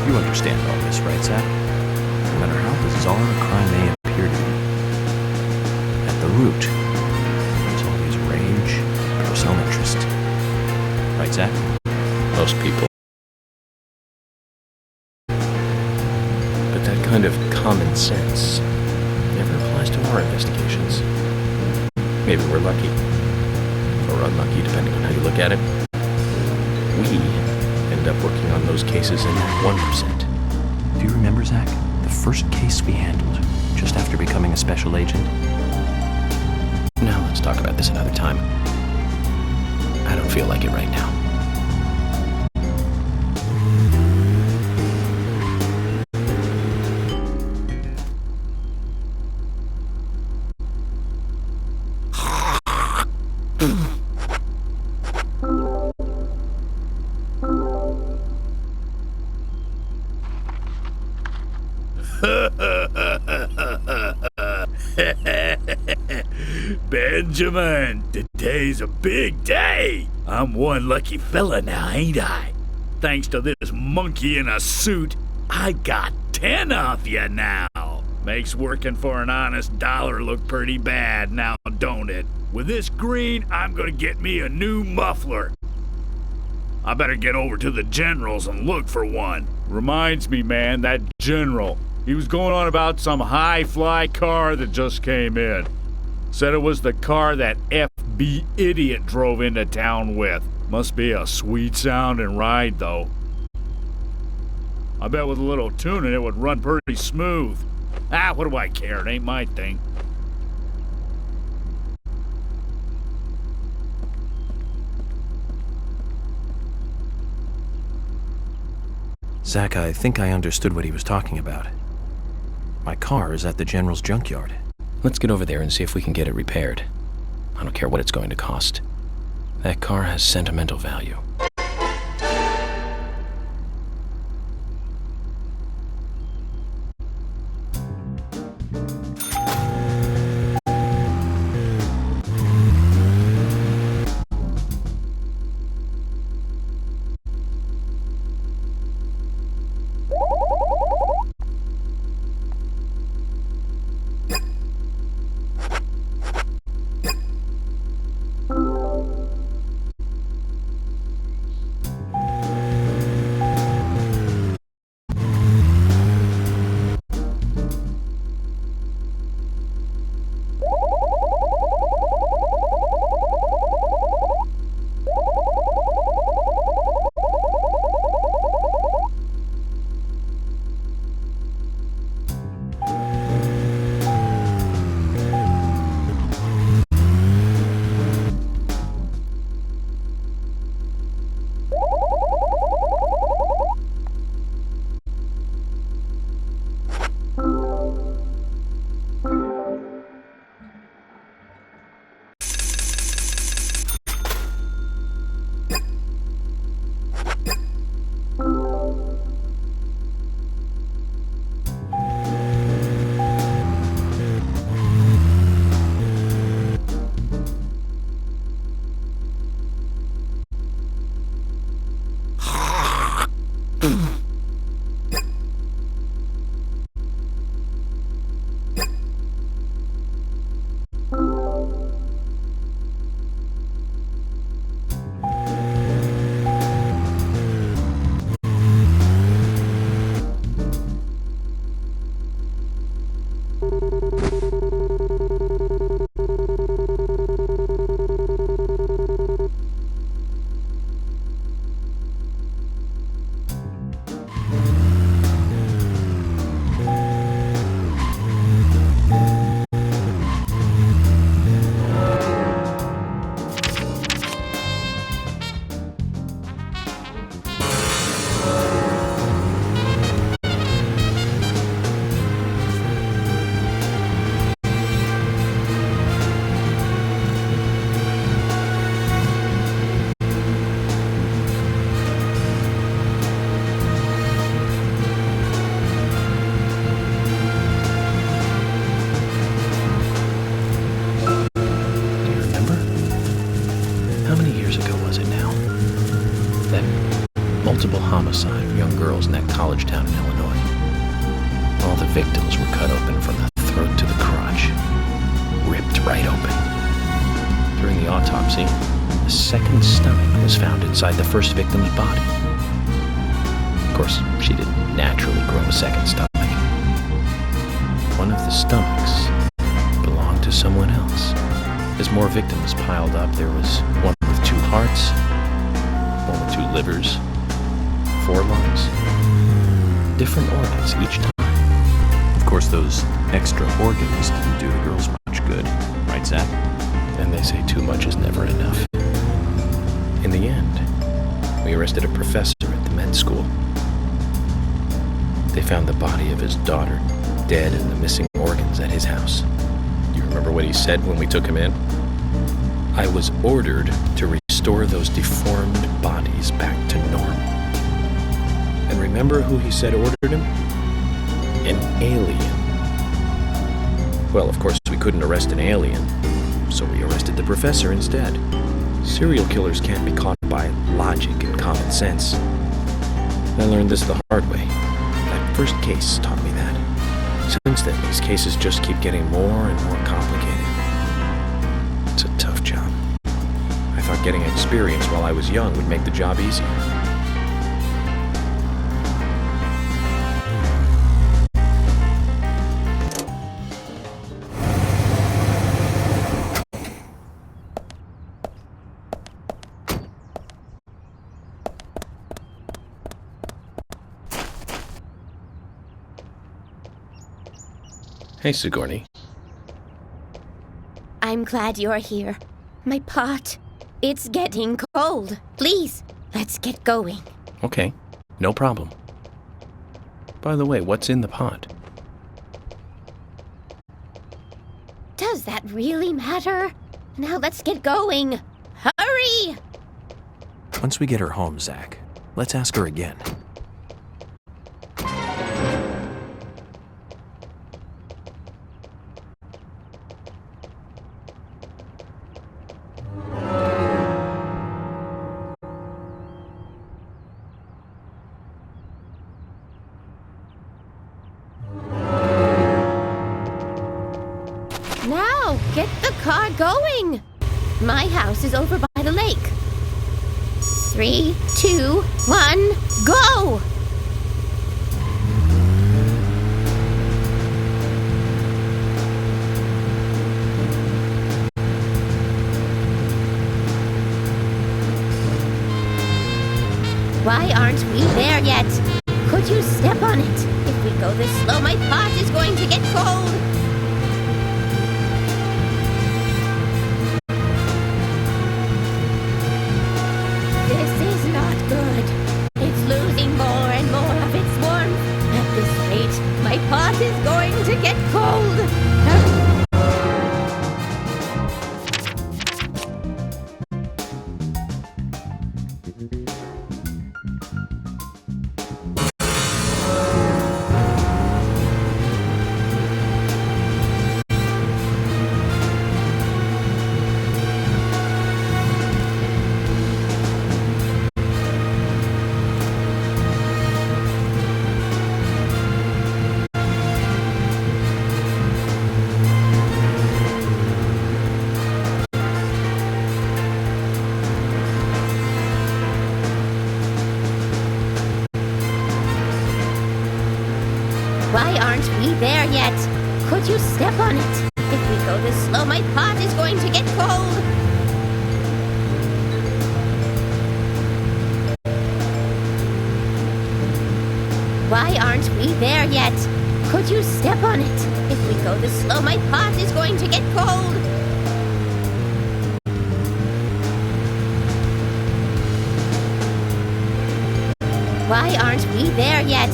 You understand all this, right, Zach? No matter how bizarre a crime may appear to you, at the root, there's always rage, personal interest. Right, Zach? Most people. But that kind of common sense never applies to our investigations. Maybe we're lucky, or unlucky, depending on how you look at it. We end up working on those cases in that 1%. Do you remember, Zach, the first case we handled just after becoming a special agent? Now let's talk about this another time. I don't feel like it right now. Benjamin, today's a big day. I'm one lucky fella now, ain't I? Thanks to this monkey in a suit, I got 10 of you now. Makes working for an honest dollar look pretty bad now, don't it? With this green, I'm gonna get me a new muffler. I better get over to the General's and look for one. Reminds me, man, that General. He was going on about some high-fly car that just came in. Said it was the car that FB idiot drove into town with. Must be a sweet-sounding ride, though. I bet with a little tuning it would run pretty smooth. Ah, what do I care? It ain't my thing. Zach, I think I understood what he was talking about. My car is at the General's junkyard. Let's get over there and see if we can get it repaired. I don't care what it's going to cost. That car has sentimental value. Multiple homicide of young girls in that college town in Illinois. All the victims were cut open from the throat to the crotch. Ripped right open. During the autopsy, a second stomach was found inside the first victim's body. Of course, she didn't naturally grow a second stomach. One of the stomachs belonged to someone else. As more victims piled up, there was one with 2 hearts, one with 2 livers, 4 lungs. Different organs each time. Of course, those extra organs didn't do the girls much good, right, Zach? And they say too much is never enough. In the end, we arrested a professor at the med school. They found the body of his daughter dead and the missing organs at his house. You remember what he said when we took him in? I was ordered to restore those deformed bodies back to normal. And remember who he said ordered him? An alien. Well, of course, we couldn't arrest an alien, so we arrested the professor instead. Serial killers can't be caught by logic and common sense. I learned this the hard way. That first case taught me that. Since since then, these cases just keep getting more and more complicated. It's a tough job. I thought getting experience while I was young would make the job easier. Hey, Sigourney. I'm glad you're here. My pot, it's getting cold. Please, let's get going. Okay, no problem. By the way, what's in the pot? Does that really matter? Now let's get going. Hurry! Once we get her home, Zach, let's ask her again. Now, get the car going. My house is over by the lake. 3, 2, 1, go! Why aren't we there yet? Could you step on it? If we go this slow, my pot is going to get cold. This is not good. It's losing more and more of its warmth. At this rate, my pot is going to get cold. Why aren't we there yet? Could you step on it? If we go this slow, my pot is going to get cold. Why aren't we there yet? Could you step on it? If we go this slow, my pot is going to get cold. Why aren't we there yet?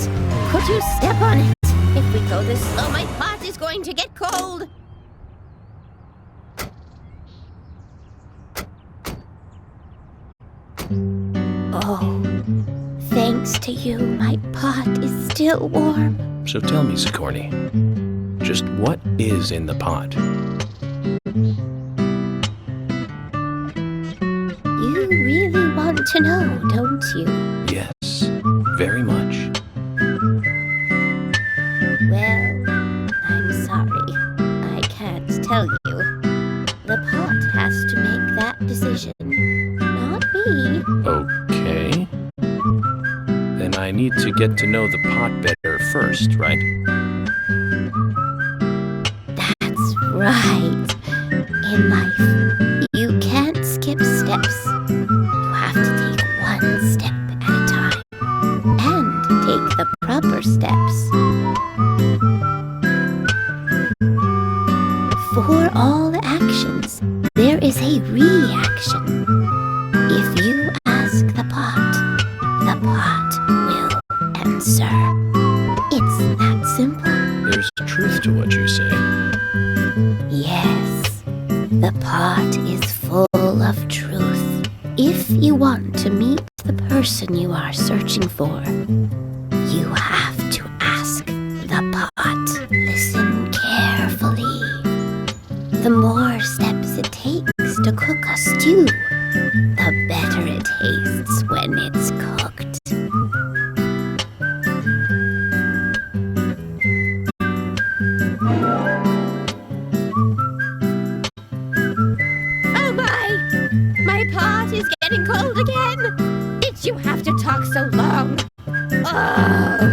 Could you step on it? If we go this slow, my pot is going to get cold. Oh, thanks to you, my pot is still warm. So tell me, Sigourney, just what is in the pot? You really want to know, don't you? Yes, very much. Well, I'm sorry. I can't tell you. The pot has to make that decision, not me. Okay. Then I need to get to know the pot better first, right? That's right. In life, you can't skip steps. You have to take one step at a time and take the proper steps. For all actions, there is a reaction. If you ask the pot will answer. It's that simple. There's truth to what you say. Yes, the pot is full of truth. If you want to meet the person you are searching for, you have to ask the pot. Listen carefully. The more steps it takes to cook a stew, the better it tastes when it's cooked. getting cold again? Did you have to talk so long? Oh.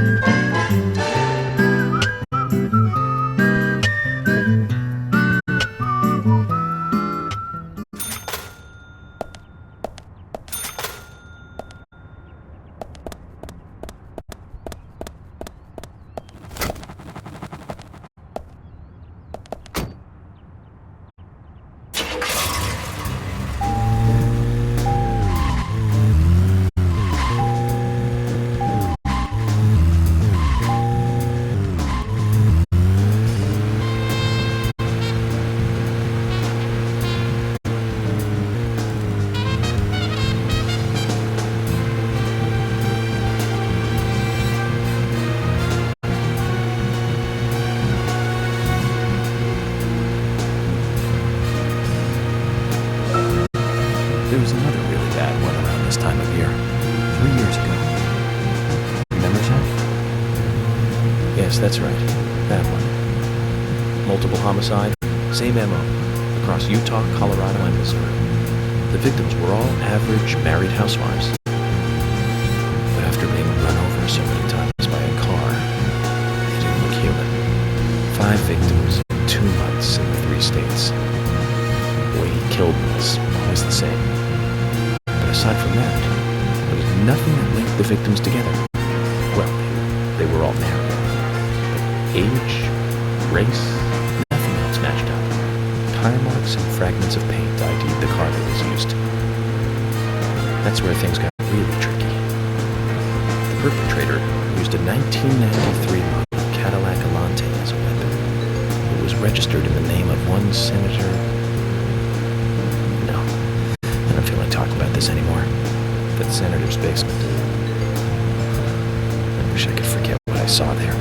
There was another really bad one around this time of year. 3 years ago. Remember that? Yes, that's right. That one. Multiple homicide, same MO, across Utah, Colorado, and Missouri. The victims were all average married housewives. But after being run over so many times by a car, they didn't look human. 5 victims in 2 months in the 3 states. The way he killed them was always the same. But aside from that, there was nothing that linked the victims together. Well, they were all married. But age, race, nothing else matched up. Tire marks and fragments of paint ID'd the car that was used. That's where things got really tricky. The perpetrator used a 1993 model Cadillac Alante as a weapon. It was registered in the name of one Senator... No, I don't feel like talking about this anymore. That senator's basement. I wish I could forget what I saw there.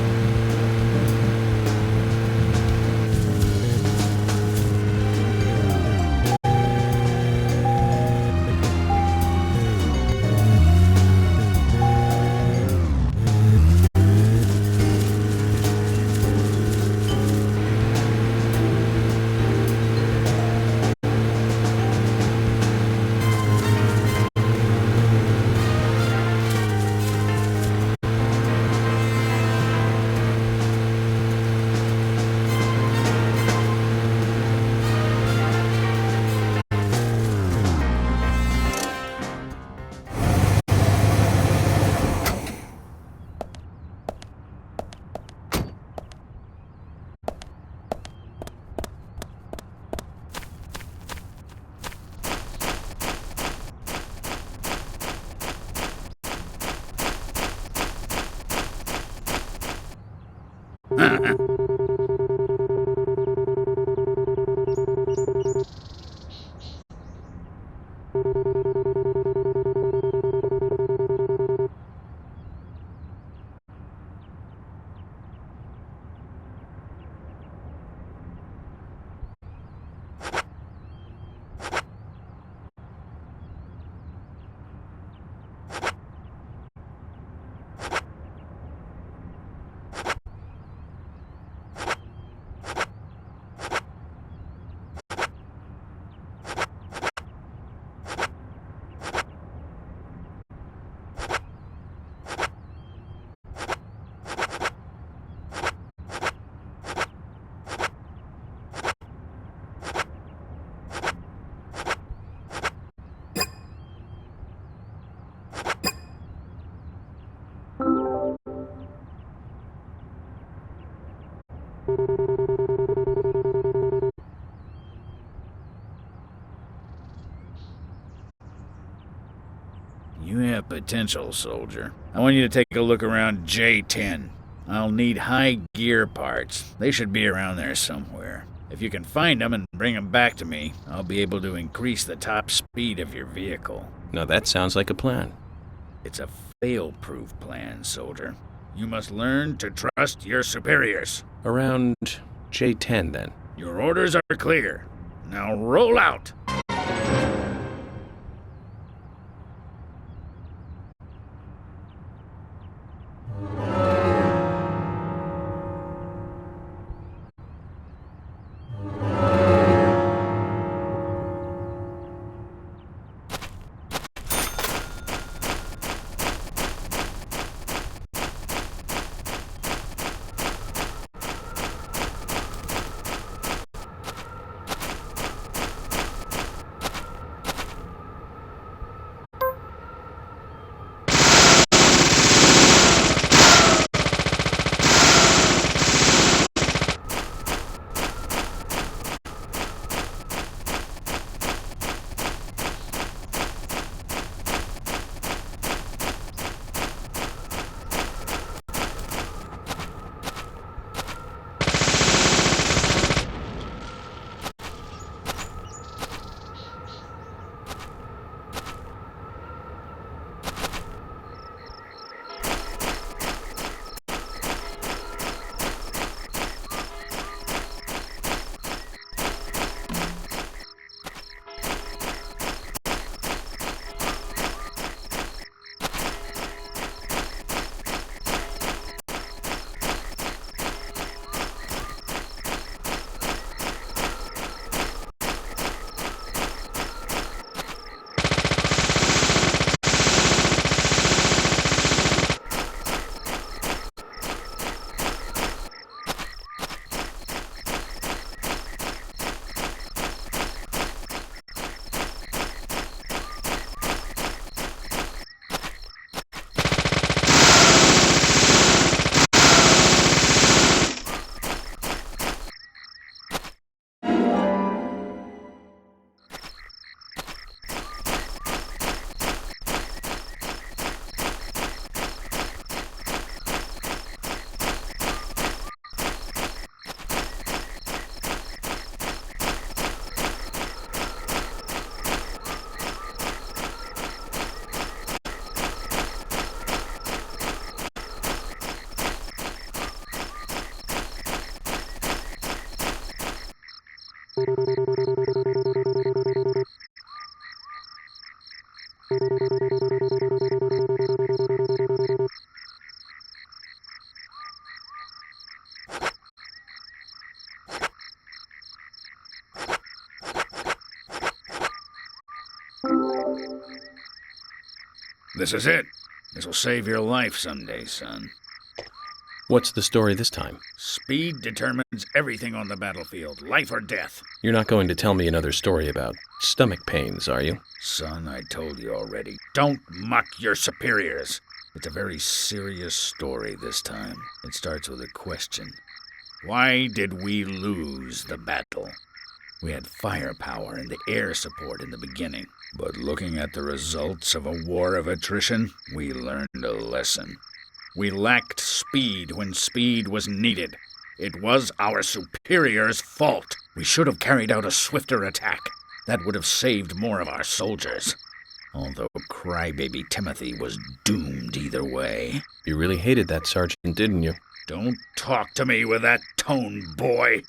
You have potential, soldier. I want you to take a look around J10. I'll need high gear parts. They should be around there somewhere. If you can find them and bring them back to me, I'll be able to increase the top speed of your vehicle. Now that sounds like a plan. It's a fail-proof plan, soldier. You must learn to trust your superiors. Around J10, then. Your orders are clear. Now roll out! This is it. This will save your life someday, son. What's the story this time? Speed determines everything on the battlefield, life or death. You're not going to tell me another story about stomach pains, are you? Son, I told you already. Don't muck your superiors. It's a very serious story this time. It starts with a question. Why did we lose the battle? We had firepower and the air support in the beginning. But looking at the results of a war of attrition, we learned a lesson. We lacked speed when speed was needed. It was our superiors' fault. We should have carried out a swifter attack. That would have saved more of our soldiers. Although crybaby Timothy was doomed either way. You really hated that sergeant, didn't you? Don't talk to me with that tone, boy.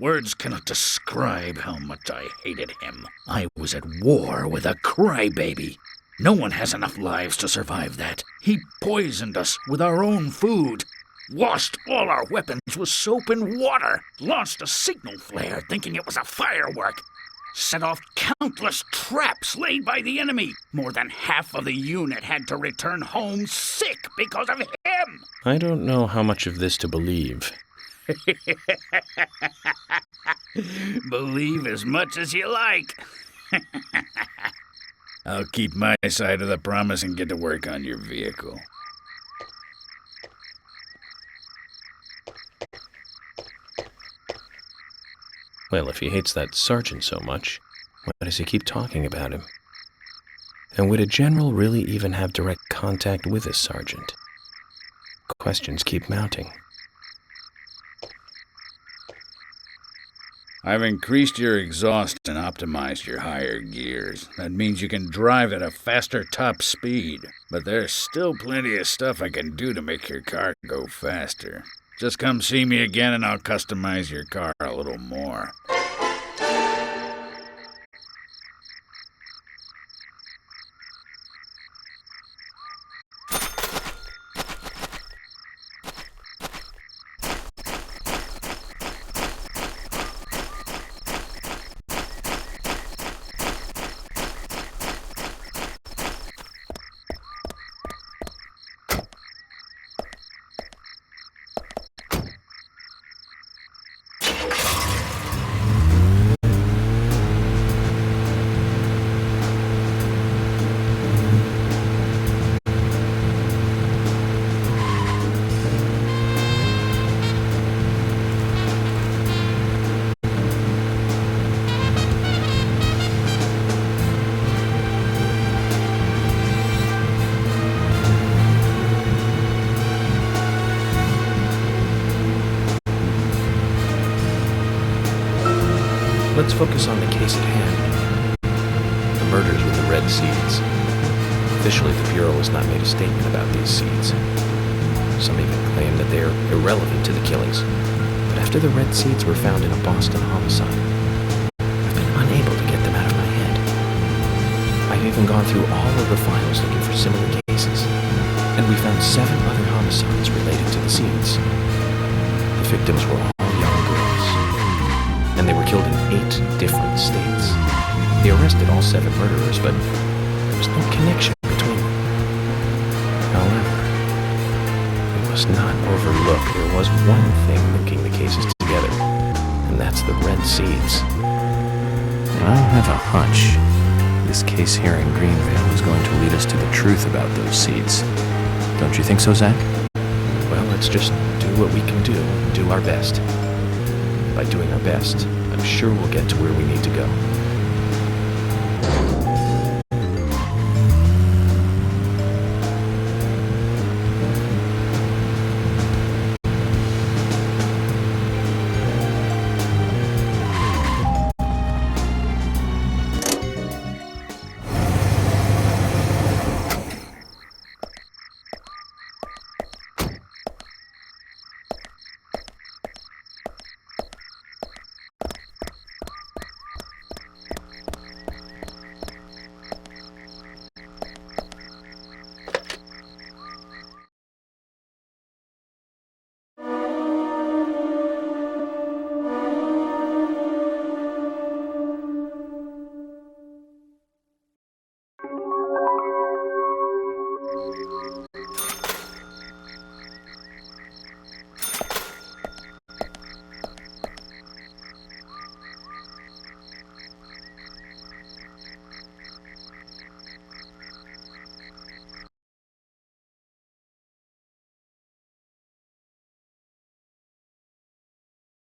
Words cannot describe how much I hated him. I was at war with a crybaby. No one has enough lives to survive that. He poisoned us with our own food, washed all our weapons with soap and water, launched a signal flare thinking it was a firework, set off countless traps laid by the enemy. More than half of the unit had to return home sick because of him. I don't know how much of this to believe. Believe as much as you like. I'll keep my side of the promise and get to work on your vehicle. Well, if he hates that sergeant so much, why does he keep talking about him? And would a general really even have direct contact with a sergeant? Questions keep mounting. I've increased your exhaust and optimized your higher gears. That means you can drive at a faster top speed. But there's still plenty of stuff I can do to make your car go faster. Just come see me again and I'll customize your car a little more. Let's focus on the case at hand. The murders with the red seeds. Officially, the Bureau has not made a statement about these seeds. Some even claim that they are irrelevant to the killings. But after the red seeds were found in a Boston homicide, I've been unable to get them out of my head. I've even gone through all of the files looking for similar cases, and we found 7 other homicides related to the seeds. The victims were all young girls, and they were killed in 8 different states. They arrested all 7 murderers, but there was no connection between them. However, we must not overlook there was one thing linking the cases together, and that's the red seeds. I have a hunch this case here in Greenvale is going to lead us to the truth about those seeds. Don't you think so, Zach? Well, let's just do what we can do our best. By doing our best, I'm sure we'll get to where we need to go.